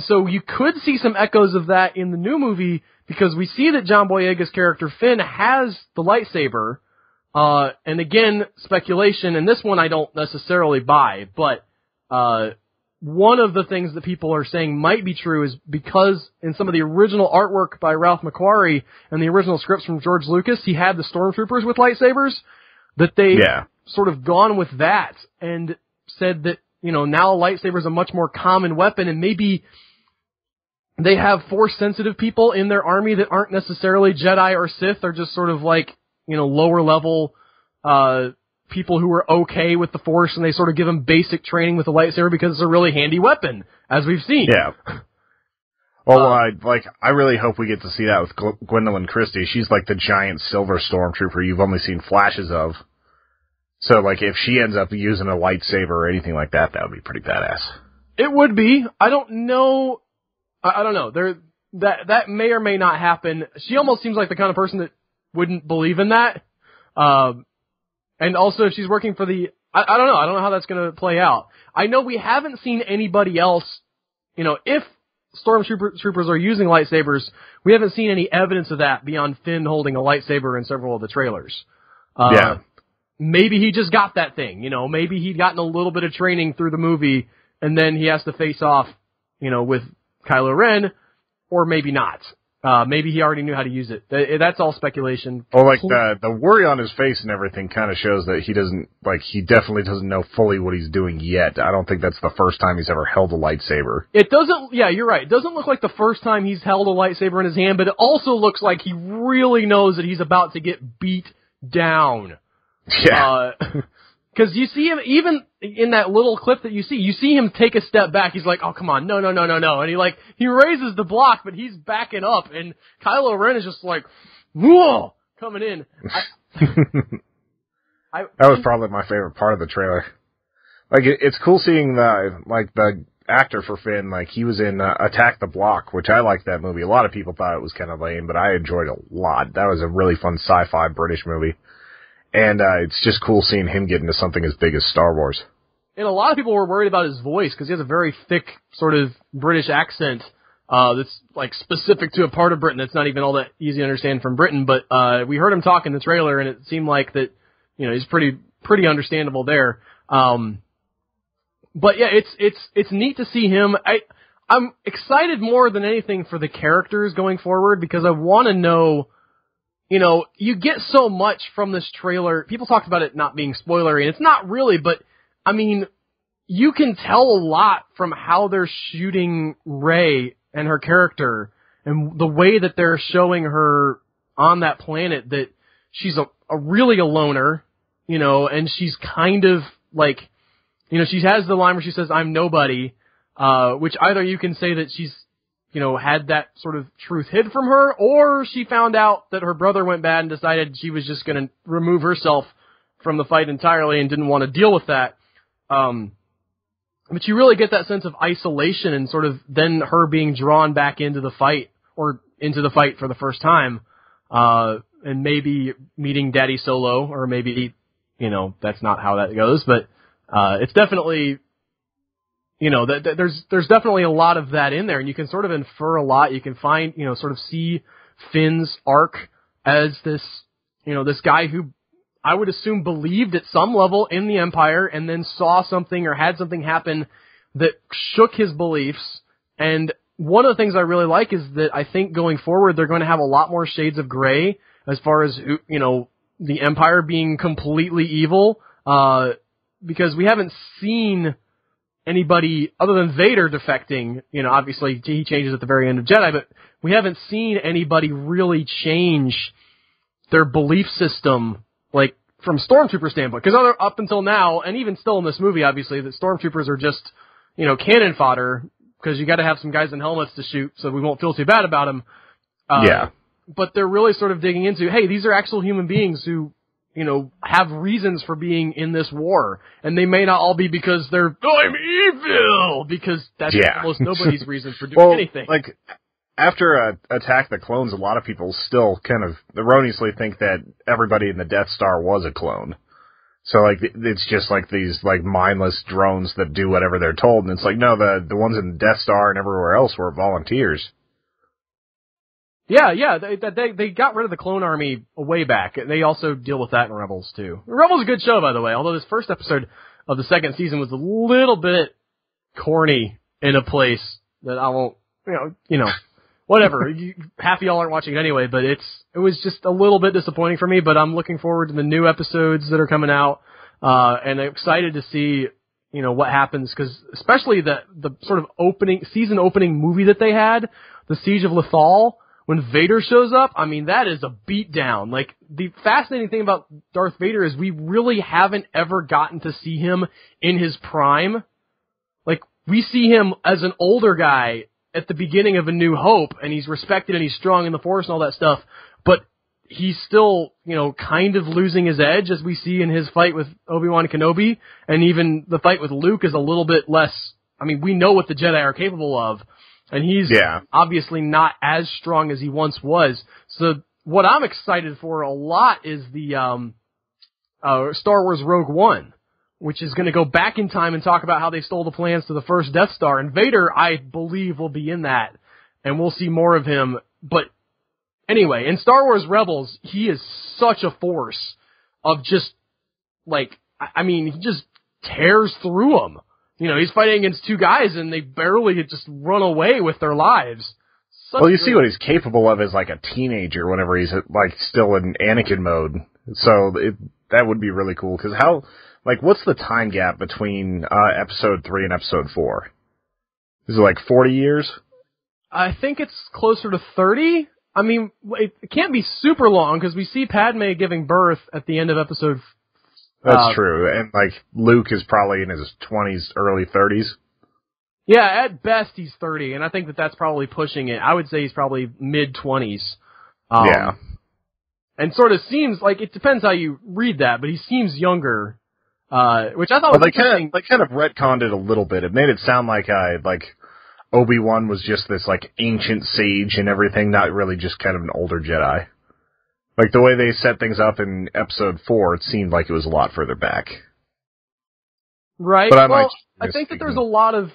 so you could see some echoes of that in the new movie, because we see that John Boyega's character Finn has the lightsaber, and again, speculation, and this one I don't necessarily buy, but one of the things that people are saying might be true is because in some of the original artwork by Ralph McQuarrie and the original scripts from George Lucas, he had the stormtroopers with lightsabers. that they sort of gone with that and said that, now a lightsaber is a much more common weapon, and maybe they have Force-sensitive people in their army that aren't necessarily Jedi or Sith. They're just sort of like, lower-level people who are okay with the Force, and they sort of give them basic training with the lightsaber because it's a really handy weapon, as we've seen. Yeah. Well, I really hope we get to see that with Gwendolyn Christie. She's like the giant silver stormtrooper you've only seen flashes of. So, like, if she ends up using a lightsaber or anything like that, that would be pretty badass. It would be. I don't know. I don't know. That may or may not happen. She almost seems like the kind of person that wouldn't believe in that. And also, if she's working for the... I don't know. I don't know how that's going to play out. I know we haven't seen anybody else... if stormtroopers are using lightsabers, we haven't seen any evidence of that beyond Finn holding a lightsaber in several of the trailers. Maybe he just got that thing, maybe he'd gotten a little bit of training through the movie, and then he has to face off, with Kylo Ren, or maybe not. Maybe he already knew how to use it. That's all speculation. Well, like, the worry on his face and everything kind of shows that he definitely doesn't know fully what he's doing yet. I don't think that's the first time he's ever held a lightsaber. It doesn't, you're right. It doesn't look like the first time he's held a lightsaber in his hand, but it also looks like he really knows that he's about to get beat down. Yeah. Because you see him, even in that little clip that you see him take a step back. He's like, oh, come on, no. And he raises the block, but he's backing up, and Kylo Ren is just like, whoa, coming in. That was probably my favorite part of the trailer. Like, it's cool seeing the actor for Finn, like, he was in Attack the Block, which I liked that movie. A lot of people thought it was kind of lame, but I enjoyed it a lot. That was a really fun sci-fi British movie. And it's just cool seeing him get into something as big as Star Wars. And a lot of people were worried about his voice, because he has a very thick sort of British accent that's like specific to a part of Britain that's not even all that easy to understand from Britain. But we heard him talk in the trailer, and it seemed like that, he's pretty understandable there. But yeah, it's neat to see him. I'm excited more than anything for the characters going forward, because I want to know... you get so much from this trailer. People talked about it not being spoilery, and it's not really, but, I mean, you can tell a lot from how they're shooting Rey and her character, and the way that they're showing her on that planet, that she's a really a loner, and she's kind of like, she has the line where she says, I'm nobody, which either you can say that she's, had that sort of truth hid from her, or she found out that her brother went bad and decided she was just going to remove herself from the fight entirely and didn't want to deal with that. But you really get that sense of isolation and sort of then her being drawn back into the fight, or into the fight for the first time, and maybe meeting Daddy Solo, or maybe, that's not how that goes, but it's definitely... there's definitely a lot of that in there, and you can sort of infer a lot. You can find, sort of see Finn's arc as this, this guy who I would assume believed at some level in the Empire, and then saw something or had something happen that shook his beliefs. And one of the things I really like is that I think going forward, they're going to have a lot more shades of gray as far as, the Empire being completely evil, because we haven't seen anybody other than Vader defecting. Obviously he changes at the very end of Jedi, but we haven't seen anybody really change their belief system, like from Stormtrooper standpoint. Because up until now, and even still in this movie, obviously, the Stormtroopers are just, cannon fodder, because you got to have some guys in helmets to shoot, so we won't feel too bad about them. But they're really sort of digging into, hey, these are actual human beings who, have reasons for being in this war. And they may not all be because they're, I'm evil! Because that's almost nobody's reason for doing anything. Like, after Attack the Clones, a lot of people still kind of erroneously think that everybody in the Death Star was a clone. So, like, it's just like these, like, mindless drones that do whatever they're told. And it's like, no, the ones in the Death Star and everywhere else were volunteers. Yeah, they got rid of the clone army way back. They also deal with that in Rebels, too. Rebels is a good show, by the way, although this first episode of the second season was a little bit corny in a place that I won't, whatever. Half of y'all aren't watching it anyway, but it was just a little bit disappointing for me, but I'm looking forward to the new episodes that are coming out, and I'm excited to see, what happens, because especially the sort of season opening movie that they had, the Siege of Lothal, when Vader shows up, I mean, that is a beatdown. Like, the fascinating thing about Darth Vader is we really haven't ever gotten to see him in his prime. Like, we see him as an older guy at the beginning of A New Hope, and he's respected and he's strong in the Force and all that stuff, but he's still, kind of losing his edge, as we see in his fight with Obi-Wan Kenobi, and even the fight with Luke is a little bit less, I mean, we know what the Jedi are capable of, and he's obviously not as strong as he once was. So what I'm excited for a lot is the Star Wars Rogue One, which is going to go back in time and talk about how they stole the plans to the first Death Star. And Vader, I believe, will be in that, and we'll see more of him. But anyway, in Star Wars Rebels, he is such a force of just, like, I mean, he just tears through them. He's fighting against two guys, and they barely just run away with their lives. You see what he's capable of as, like, a teenager whenever he's, like, still in Anakin mode. So that would be really cool, because what's the time gap between Episode 3 and Episode 4? Is it, like, 40 years? I think it's closer to 30. I mean, it can't be super long, because we see Padme giving birth at the end of Episode 4. That's true, and, like, Luke is probably in his 20s, early 30s. Yeah, at best he's 30, and I think that's probably pushing it. I would say he's probably mid-20s. Yeah. And sort of seems, like, it depends how you read that, but he seems younger, which I thought was interesting. They kind of retconned it a little bit. It made it sound like Obi-Wan was just this, like, ancient sage and everything, not really just kind of an older Jedi. Like, the way they set things up in Episode 4, it seemed like it was a lot further back. Right. But I think that there's a lot of...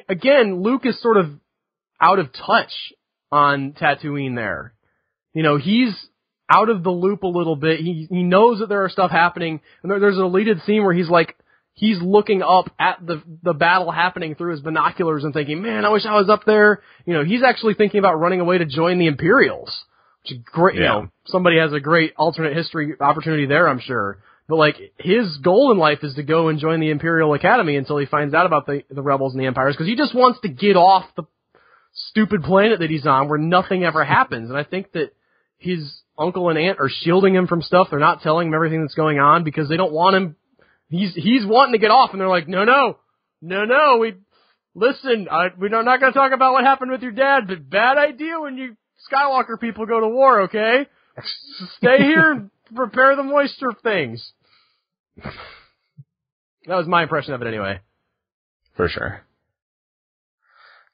Again, Luke is sort of out of touch on Tatooine there. He's out of the loop a little bit. He knows that there are stuff happening. And there's a deleted scene where he's looking up at the battle happening through his binoculars and thinking, man, I wish I was up there. He's actually thinking about running away to join the Imperials. Which is great, somebody has a great alternate history opportunity there, I'm sure. But, like, his goal in life is to go and join the Imperial Academy until he finds out about the Rebels and the Empires, because he just wants to get off the stupid planet that he's on where nothing ever happens. And I think that his uncle and aunt are shielding him from stuff. They're not telling him everything that's going on because they don't want him. He's wanting to get off, and they're like, no, we're not going to talk about what happened with your dad, but bad idea when you Skywalker people go to war, okay? Stay here and prepare the moisture things. That was my impression of it anyway. For sure.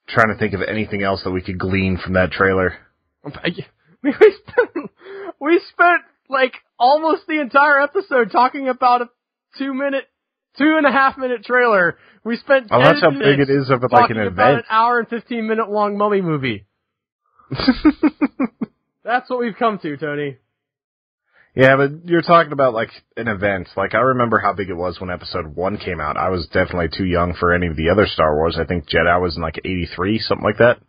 Trying to think of anything else that we could glean from that trailer. We spent like almost the entire episode talking about a 2.5 minute trailer. We spent 10 that's how minutes big it is of like an event. About an hour and 15-minute long mummy movie. That's what we've come to, Tony. Yeah, but you're talking about, like, an event. Like, I remember how big it was when Episode 1 came out. I was definitely too young for any of the other Star Wars. I think Jedi was in, like, 83, something like that.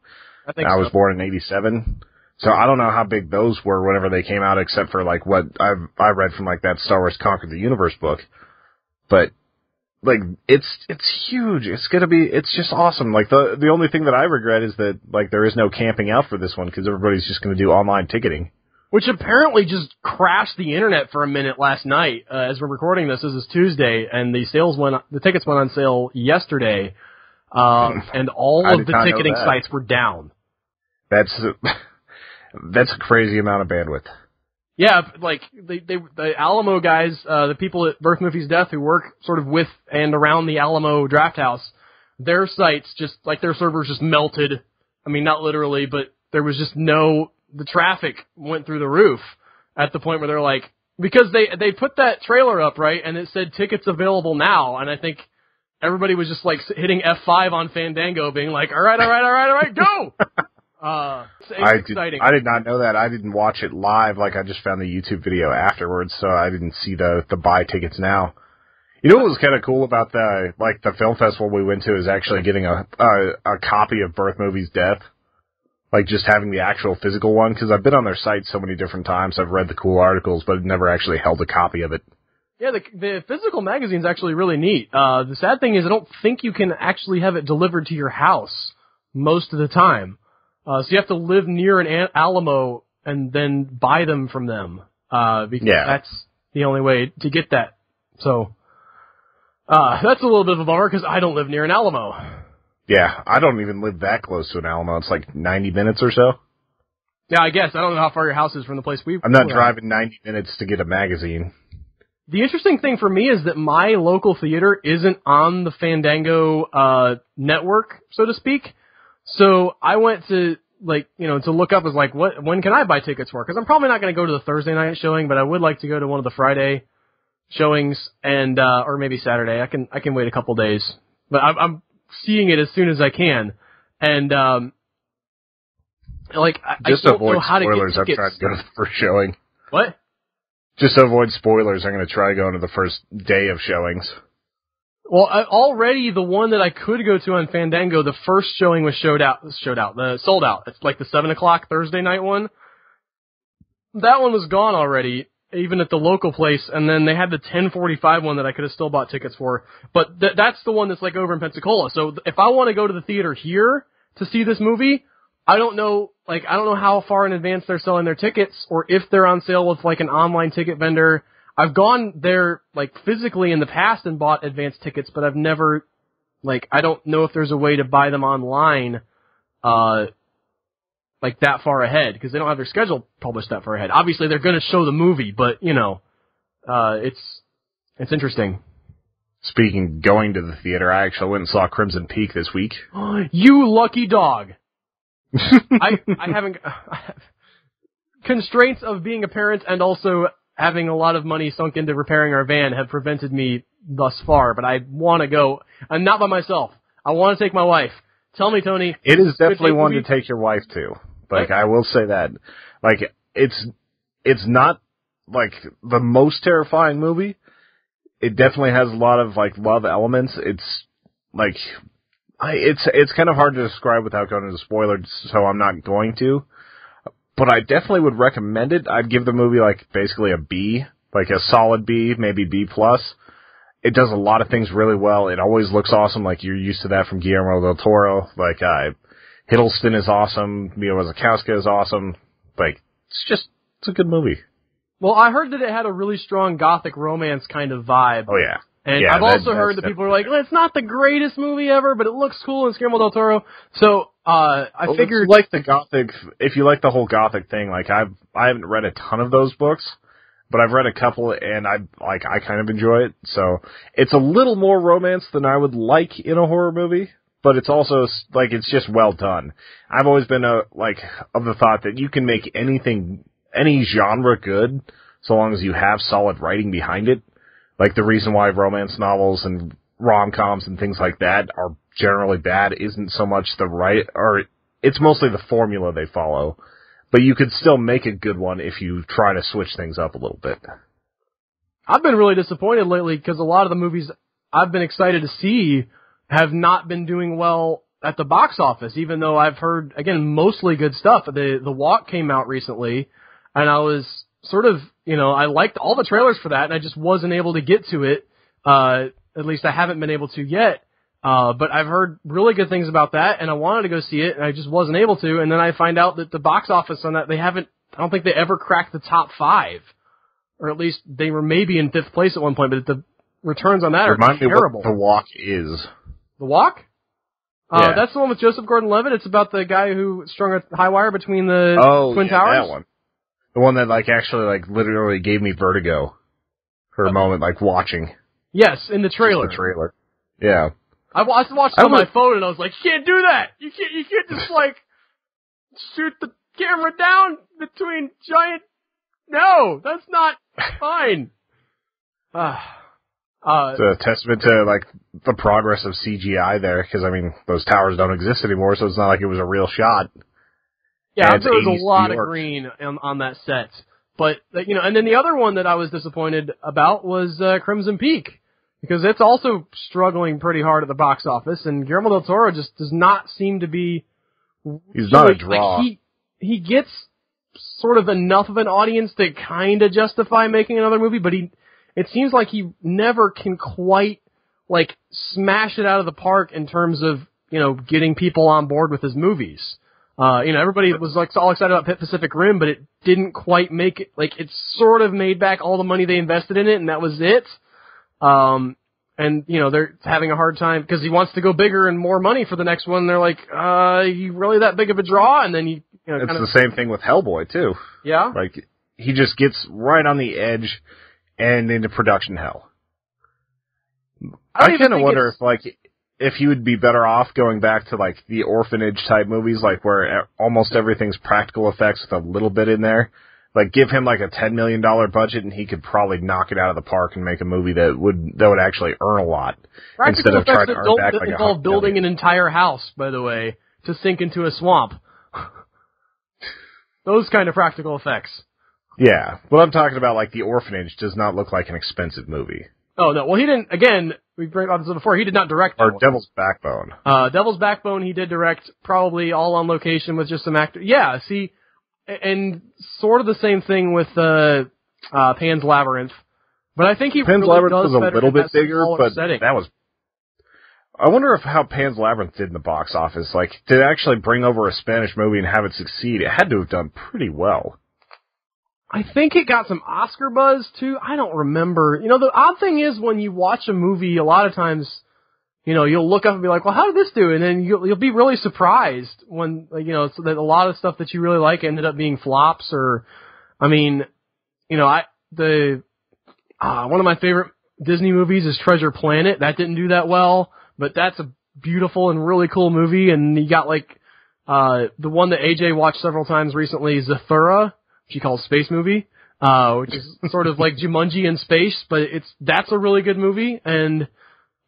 I was born in 87. So I don't know how big those were whenever they came out, except for, like, what I read from, like, that Star Wars Conquer the Universe book. But, like, it's huge. It's just awesome. Like, the only thing that I regret is that, like, there is no camping out for this one, because everybody's just going to do online ticketing. Which apparently just crashed the internet for a minute last night. As we're recording this is Tuesday, and the tickets went on sale yesterday, and all of the ticketing sites were down. That's a crazy amount of bandwidth. Yeah, like the Alamo guys, the people at Birth Movies Death who work sort of with and around the Alamo Draft House, their sites just like their servers just melted. I mean, not literally, but there was just the traffic went through the roof at the point where they're like, because they put that trailer up, right, and it said tickets available now, and I think everybody was just like hitting F5 on Fandango being like, all right, go! It's exciting. I did not know that. I didn't watch it live, like I just found the YouTube video afterwards, so I didn't see the buy tickets now. You know what was kind of cool about the film festival we went to is actually getting a copy of Birth Movies Death. Like, just having the actual physical one, because I've been on their site so many different times, I've read the cool articles, but I've never actually held a copy of it. Yeah, the physical magazine's actually really neat. The sad thing is I don't think you can actually have it delivered to your house most of the time. So you have to live near an Alamo and then buy them from them. Because that's the only way to get that. So, that's a little bit of a bummer because I don't live near an Alamo. Yeah, I don't even live that close to an Alamo. It's like 90 minutes or so. Yeah, I guess. I don't know how far your house is from the place I'm not driving 90 minutes to get a magazine. The interesting thing for me is that my local theater isn't on the Fandango network, so to speak. So I went to, to look up as when can I buy tickets for? Because I'm probably not going to go to the Thursday night showing, but I would like to go to one of the Friday showings and or maybe Saturday. I can wait a couple days, but I'm seeing it as soon as I can, and I don't know how to get tickets. Just avoid spoilers. I'm trying to go to the first showing. What? Just to avoid spoilers, I'm going to try going to the first day of showings. Well, already the one that I could go to on Fandango, the first showing was sold out. It's like the 7 o'clock Thursday night one. That one was gone already, even at the local place, and then they had the 10:45 one that I could have still bought tickets for. But that's the one that's over in Pensacola. So if I want to go to the theater here to see this movie, I don't know how far in advance they're selling their tickets, or if they're on sale with an online ticket vendor. I've gone there physically in the past and bought advance tickets, but I've never I don't know if there's a way to buy them online that far ahead, because they don't have their schedule published that far ahead. Obviously they're going to show the movie, but it's interesting. Speaking going to the theater, I actually went and saw Crimson Peak this week. You lucky dog. I haven't constraints of being a parent and also having a lot of money sunk into repairing our van have prevented me thus far, but I want to go. I'm not by myself. I want to take my wife. Tell me, Tony. It is definitely one to take your wife to. I will say that. It's not the most terrifying movie. It definitely has a lot of love elements. It's it's kind of hard to describe without going into spoilers, so I'm not going to. But I definitely would recommend it. I'd give the movie basically a B, a solid B, maybe B+. It does a lot of things really well. It always looks awesome, you're used to that from Guillermo del Toro. Hiddleston is awesome. Mia Wasikowska is awesome. It's a good movie. Well, I heard that it had a really strong gothic romance kind of vibe. Oh, yeah. And I've also heard that people are it's not the greatest movie ever, but it looks cool and it's Guillermo del Toro. So, I figured... If you like the whole gothic thing, I haven't read a ton of those books, but I've read a couple and I kind of enjoy it. So, it's a little more romance than I would like in a horror movie, but it's also, it's just well done. I've always been of the thought that you can make any genre good, so long as you have solid writing behind it. The reason why romance novels and rom-coms and things like that are generally bad isn't so much it's mostly the formula they follow. But you could still make a good one if you try to switch things up a little bit. I've been really disappointed lately because a lot of the movies I've been excited to see have not been doing well at the box office, even though I've heard, again, mostly good stuff. The Walk came out recently, and I was sort of, I liked all the trailers for that, and I just wasn't able to get to it. At least I haven't been able to yet. But I've heard really good things about that, and I wanted to go see it, and I just wasn't able to. And then I find out that the box office on that, I don't think they ever cracked the top 5. Or at least they were maybe in 5th place at one point, but the returns on that are terrible. Remind me what The Walk is. The Walk? Yeah. That's the one with Joseph Gordon-Levitt. It's about the guy who strung a high wire between the Twin Towers. That one. The one that actually literally gave me vertigo for a moment, watching. Yes, in the trailer. Just the trailer. Yeah. I watched it on my phone and I was like, you can't do that! You can't just shoot the camera down between giant... No! That's not fine! It's a testament to, the progress of CGI there, because, those towers don't exist anymore, so it's not like it was a real shot. Yeah, there was a lot of green on that set. But, and then the other one that I was disappointed about was Crimson Peak, because it's also struggling pretty hard at the box office, and Guillermo del Toro just does not seem to be He's not a draw. Like, he gets sort of enough of an audience to kind of justify making another movie, but it seems like he never can quite, like, smash it out of the park in terms of, getting people on board with his movies. Everybody was, like, all excited about Pacific Rim, but it didn't quite make it, like, it sort of made back all the money they invested in it, and that was it. They're having a hard time because he wants to go bigger and more money for the next one. They're like, you really that big of a draw? And then it's the same thing with Hellboy too. Yeah. Like, he just gets right on the edge and into production hell. I kind of wonder if he would be better off going back to, like, the orphanage type movies, like, where almost everything's practical effects with a little bit in there. Like, give him, like, a $10 million budget, and he could probably knock it out of the park and make a movie that would actually earn a lot. Practical instead of trying to earn back like involve building an entire house, by the way, to sink into a swamp. Those kind of practical effects. Yeah. What I'm talking about, like, The Orphanage does not look like an expensive movie. Oh, no. Well, he didn't, again, we've brought this up before, he did not direct that Or one. Devil's Backbone. Devil's Backbone he did direct, probably all on location with just some actors. Yeah, see, and sort of the same thing with Pan's Labyrinth. But I think he Pan's really Labyrinth does was a better little in bit that bigger, smaller but setting. that was... I wonder how Pan's Labyrinth did in the box office. Like, did it actually bring over a Spanish movie and have it succeed? It had to have done pretty well. I think it got some Oscar buzz, too. I don't remember. The odd thing is when you watch a movie, a lot of times, you'll look up and be like, well, how did this do? And then you'll be really surprised when, so that a lot of stuff that you really like ended up being flops or, one of my favorite Disney movies is Treasure Planet. That didn't do that well, but that's a beautiful and really cool movie. And you got, like, the one that AJ watched several times recently, Zathura, she calls space movie, which is sort of like Jumanji in space, but that's a really good movie and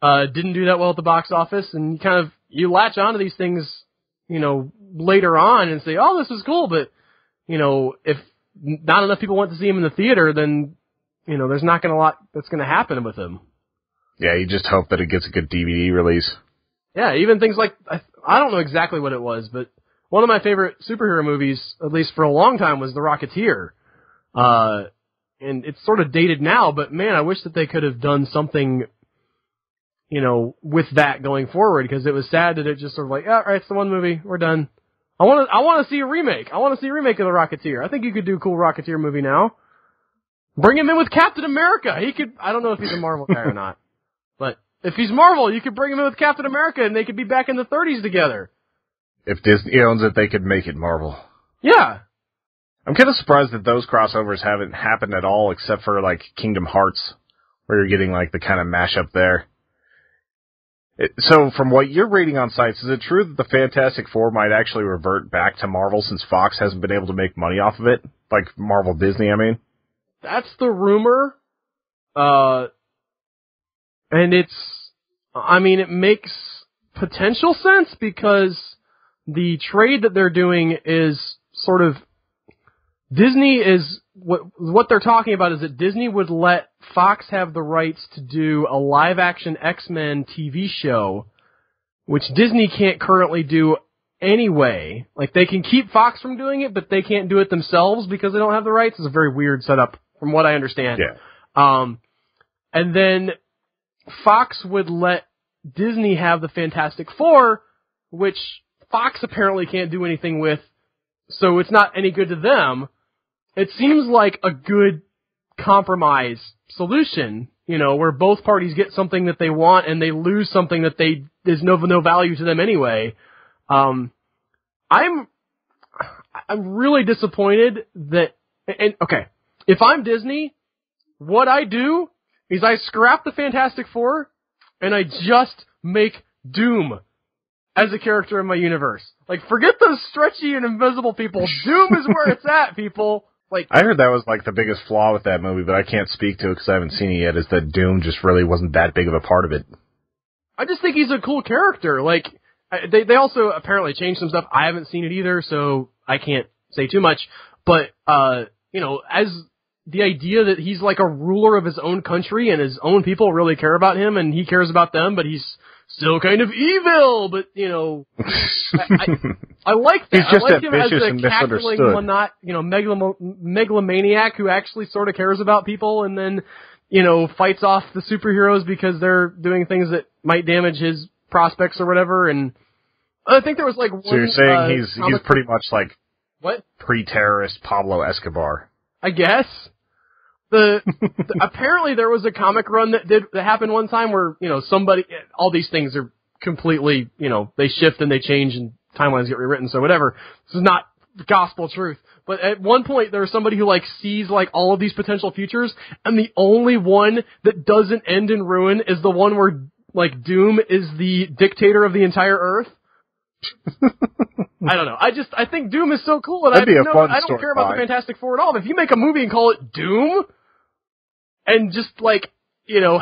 didn't do that well at the box office. And you latch onto these things, later on and say, oh, this is cool, but if not enough people went to see him in the theater, then there's not gonna a lot that's gonna happen with him. Yeah, you just hope that it gets a good DVD release. Yeah, even things like I don't know exactly what it was, but one of my favorite superhero movies, at least for a long time, was The Rocketeer. And it's sort of dated now, but man, I wish that they could have done something, with that going forward, because it was sad that it just sort of like, all right, it's the one movie, we're done. I want to see a remake. I want to see a remake of The Rocketeer. I think you could do a cool Rocketeer movie now. Bring him in with Captain America. I don't know if he's a Marvel guy or not, but if he's Marvel, you could bring him in with Captain America and they could be back in the 30s together. If Disney owns it, they could make it Marvel. Yeah. I'm kind of surprised that those crossovers haven't happened at all, except for, like, Kingdom Hearts, where you're getting, like, the kind of mashup there. So, from what you're reading on sites, is it true that the Fantastic Four might actually revert back to Marvel since Fox hasn't been able to make money off of it? Like, Marvel Disney, I mean? That's the rumor. And it makes potential sense because the trade that they're doing is sort of Disney is what they're talking about is that Disney would let Fox have the rights to do a live action X-Men TV show, which Disney can't currently do anyway. Like, they can keep Fox from doing it, but they can't do it themselves because they don't have the rights. It's a very weird setup from what I understand. Yeah. And then Fox would let Disney have the Fantastic Four, which Fox apparently can't do anything with, so it's not any good to them. It seems like a good compromise solution, where both parties get something that they want and they lose something that there's no value to them anyway. I'm really disappointed that, okay, if I'm Disney, what I do is I scrap the Fantastic Four and I just make Doom as a character in my universe. Like, forget those stretchy and invisible people. Doom is where it's at, people. Like, I heard that was, like, the biggest flaw with that movie, but I can't speak to it because I haven't seen it yet, is that Doom just really wasn't that big of a part of it. I just think he's a cool character. Like, they also apparently changed some stuff. I haven't seen it either, so I can't say too much. But, as the idea that he's like a ruler of his own country and his own people really care about him and he cares about them, but he's still kind of evil, but, you know, I like that. He's just I like him as ambitious a and cackling, megalomaniac who actually sort of cares about people and then, you know, fights off the superheroes because they're doing things that might damage his prospects or whatever. And I think there was like one. So you're saying he's pretty much like what? Pre-terrorist Pablo Escobar. I guess. Apparently there was a comic run that happened one time where, you know, all these things are completely, you know, they shift and they change and timelines get rewritten, so whatever. This is not gospel truth. But at one point there was somebody who like sees like all of these potential futures, and the only one that doesn't end in ruin is the one where like Doom is the dictator of the entire Earth. I don't know. I think Doom is so cool, and I don't care about the Fantastic Four at all. But if you make a movie and call it Doom, and just like, you know,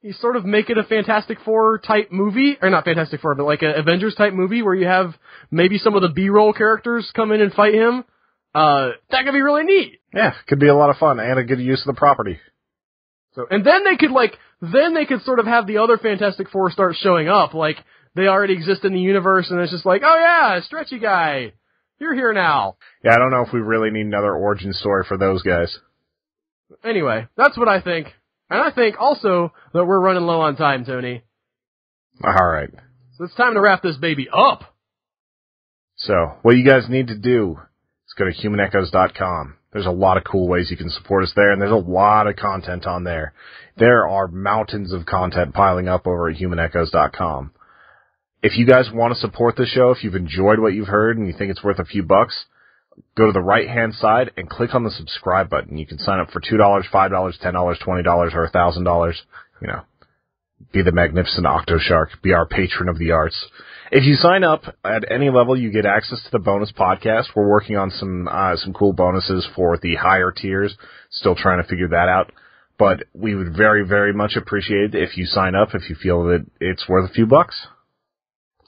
you sort of make it a Fantastic Four type movie, or not Fantastic Four, but like an Avengers type movie where you have maybe some of the B-roll characters come in and fight him, that could be really neat. Yeah, could be a lot of fun and a good use of the property. So, and then they could sort of have the other Fantastic Four start showing up, like they already exist in the universe, and it's just like, oh yeah, stretchy guy, you're here now. Yeah, I don't know if we really need another origin story for those guys. Anyway, that's what I think. And I think also that we're running low on time, Tony. All right. So it's time to wrap this baby up. So, what you guys need to do is go to humanechoes.com. There's a lot of cool ways you can support us there, and there's a lot of content on there. There are mountains of content piling up over at humanechoes.com. If you guys want to support the show, if you've enjoyed what you've heard and you think it's worth a few bucks, go to the right-hand side and click on the subscribe button. You can sign up for $2, $5, $10, $20, or $1,000. You know, be the magnificent Octoshark. Be our patron of the arts. If you sign up at any level, you get access to the bonus podcast. We're working on some cool bonuses for the higher tiers. Still trying to figure that out. But we would very, very much appreciate it if you sign up, if you feel that it's worth a few bucks.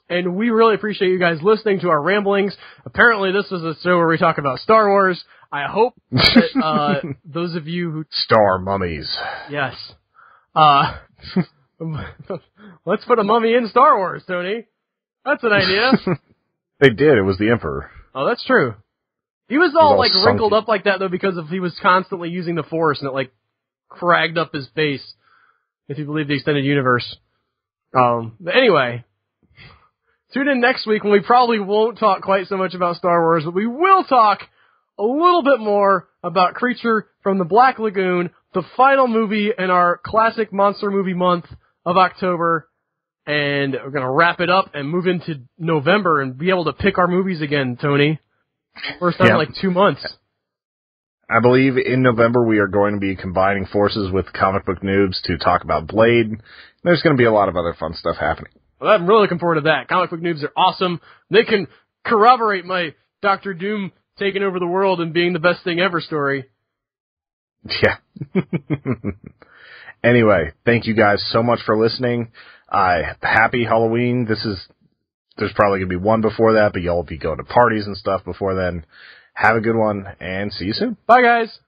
And we really appreciate you guys listening to our ramblings. Apparently this is a show where we talk about Star Wars. I hope that those of you who... Star mummies. Yes. Let's put a mummy in Star Wars, Tony. That's an idea. They did. It was the Emperor. Oh, that's true. He was all like wrinkled up like that, though, because he was constantly using the Force, and it like cragged up his face, if you believe the extended universe. But anyway... Tune in next week when we probably won't talk quite so much about Star Wars, but we will talk a little bit more about Creature from the Black Lagoon, the final movie in our classic monster movie month of October. And we're going to wrap it up and move into November and be able to pick our movies again, Tony. First time in like 2 months. I believe in November we are going to be combining forces with Comic Book Noobs to talk about Blade. There's going to be a lot of other fun stuff happening. Well, I'm really looking forward to that. Comic Book Noobs are awesome. They can corroborate my Dr. Doom taking over the world and being the best thing ever story. Yeah. Anyway, thank you guys so much for listening. Happy Halloween. There's probably going to be one before that, but y'all will be going to parties and stuff before then. Have a good one, and see you soon. Bye, guys.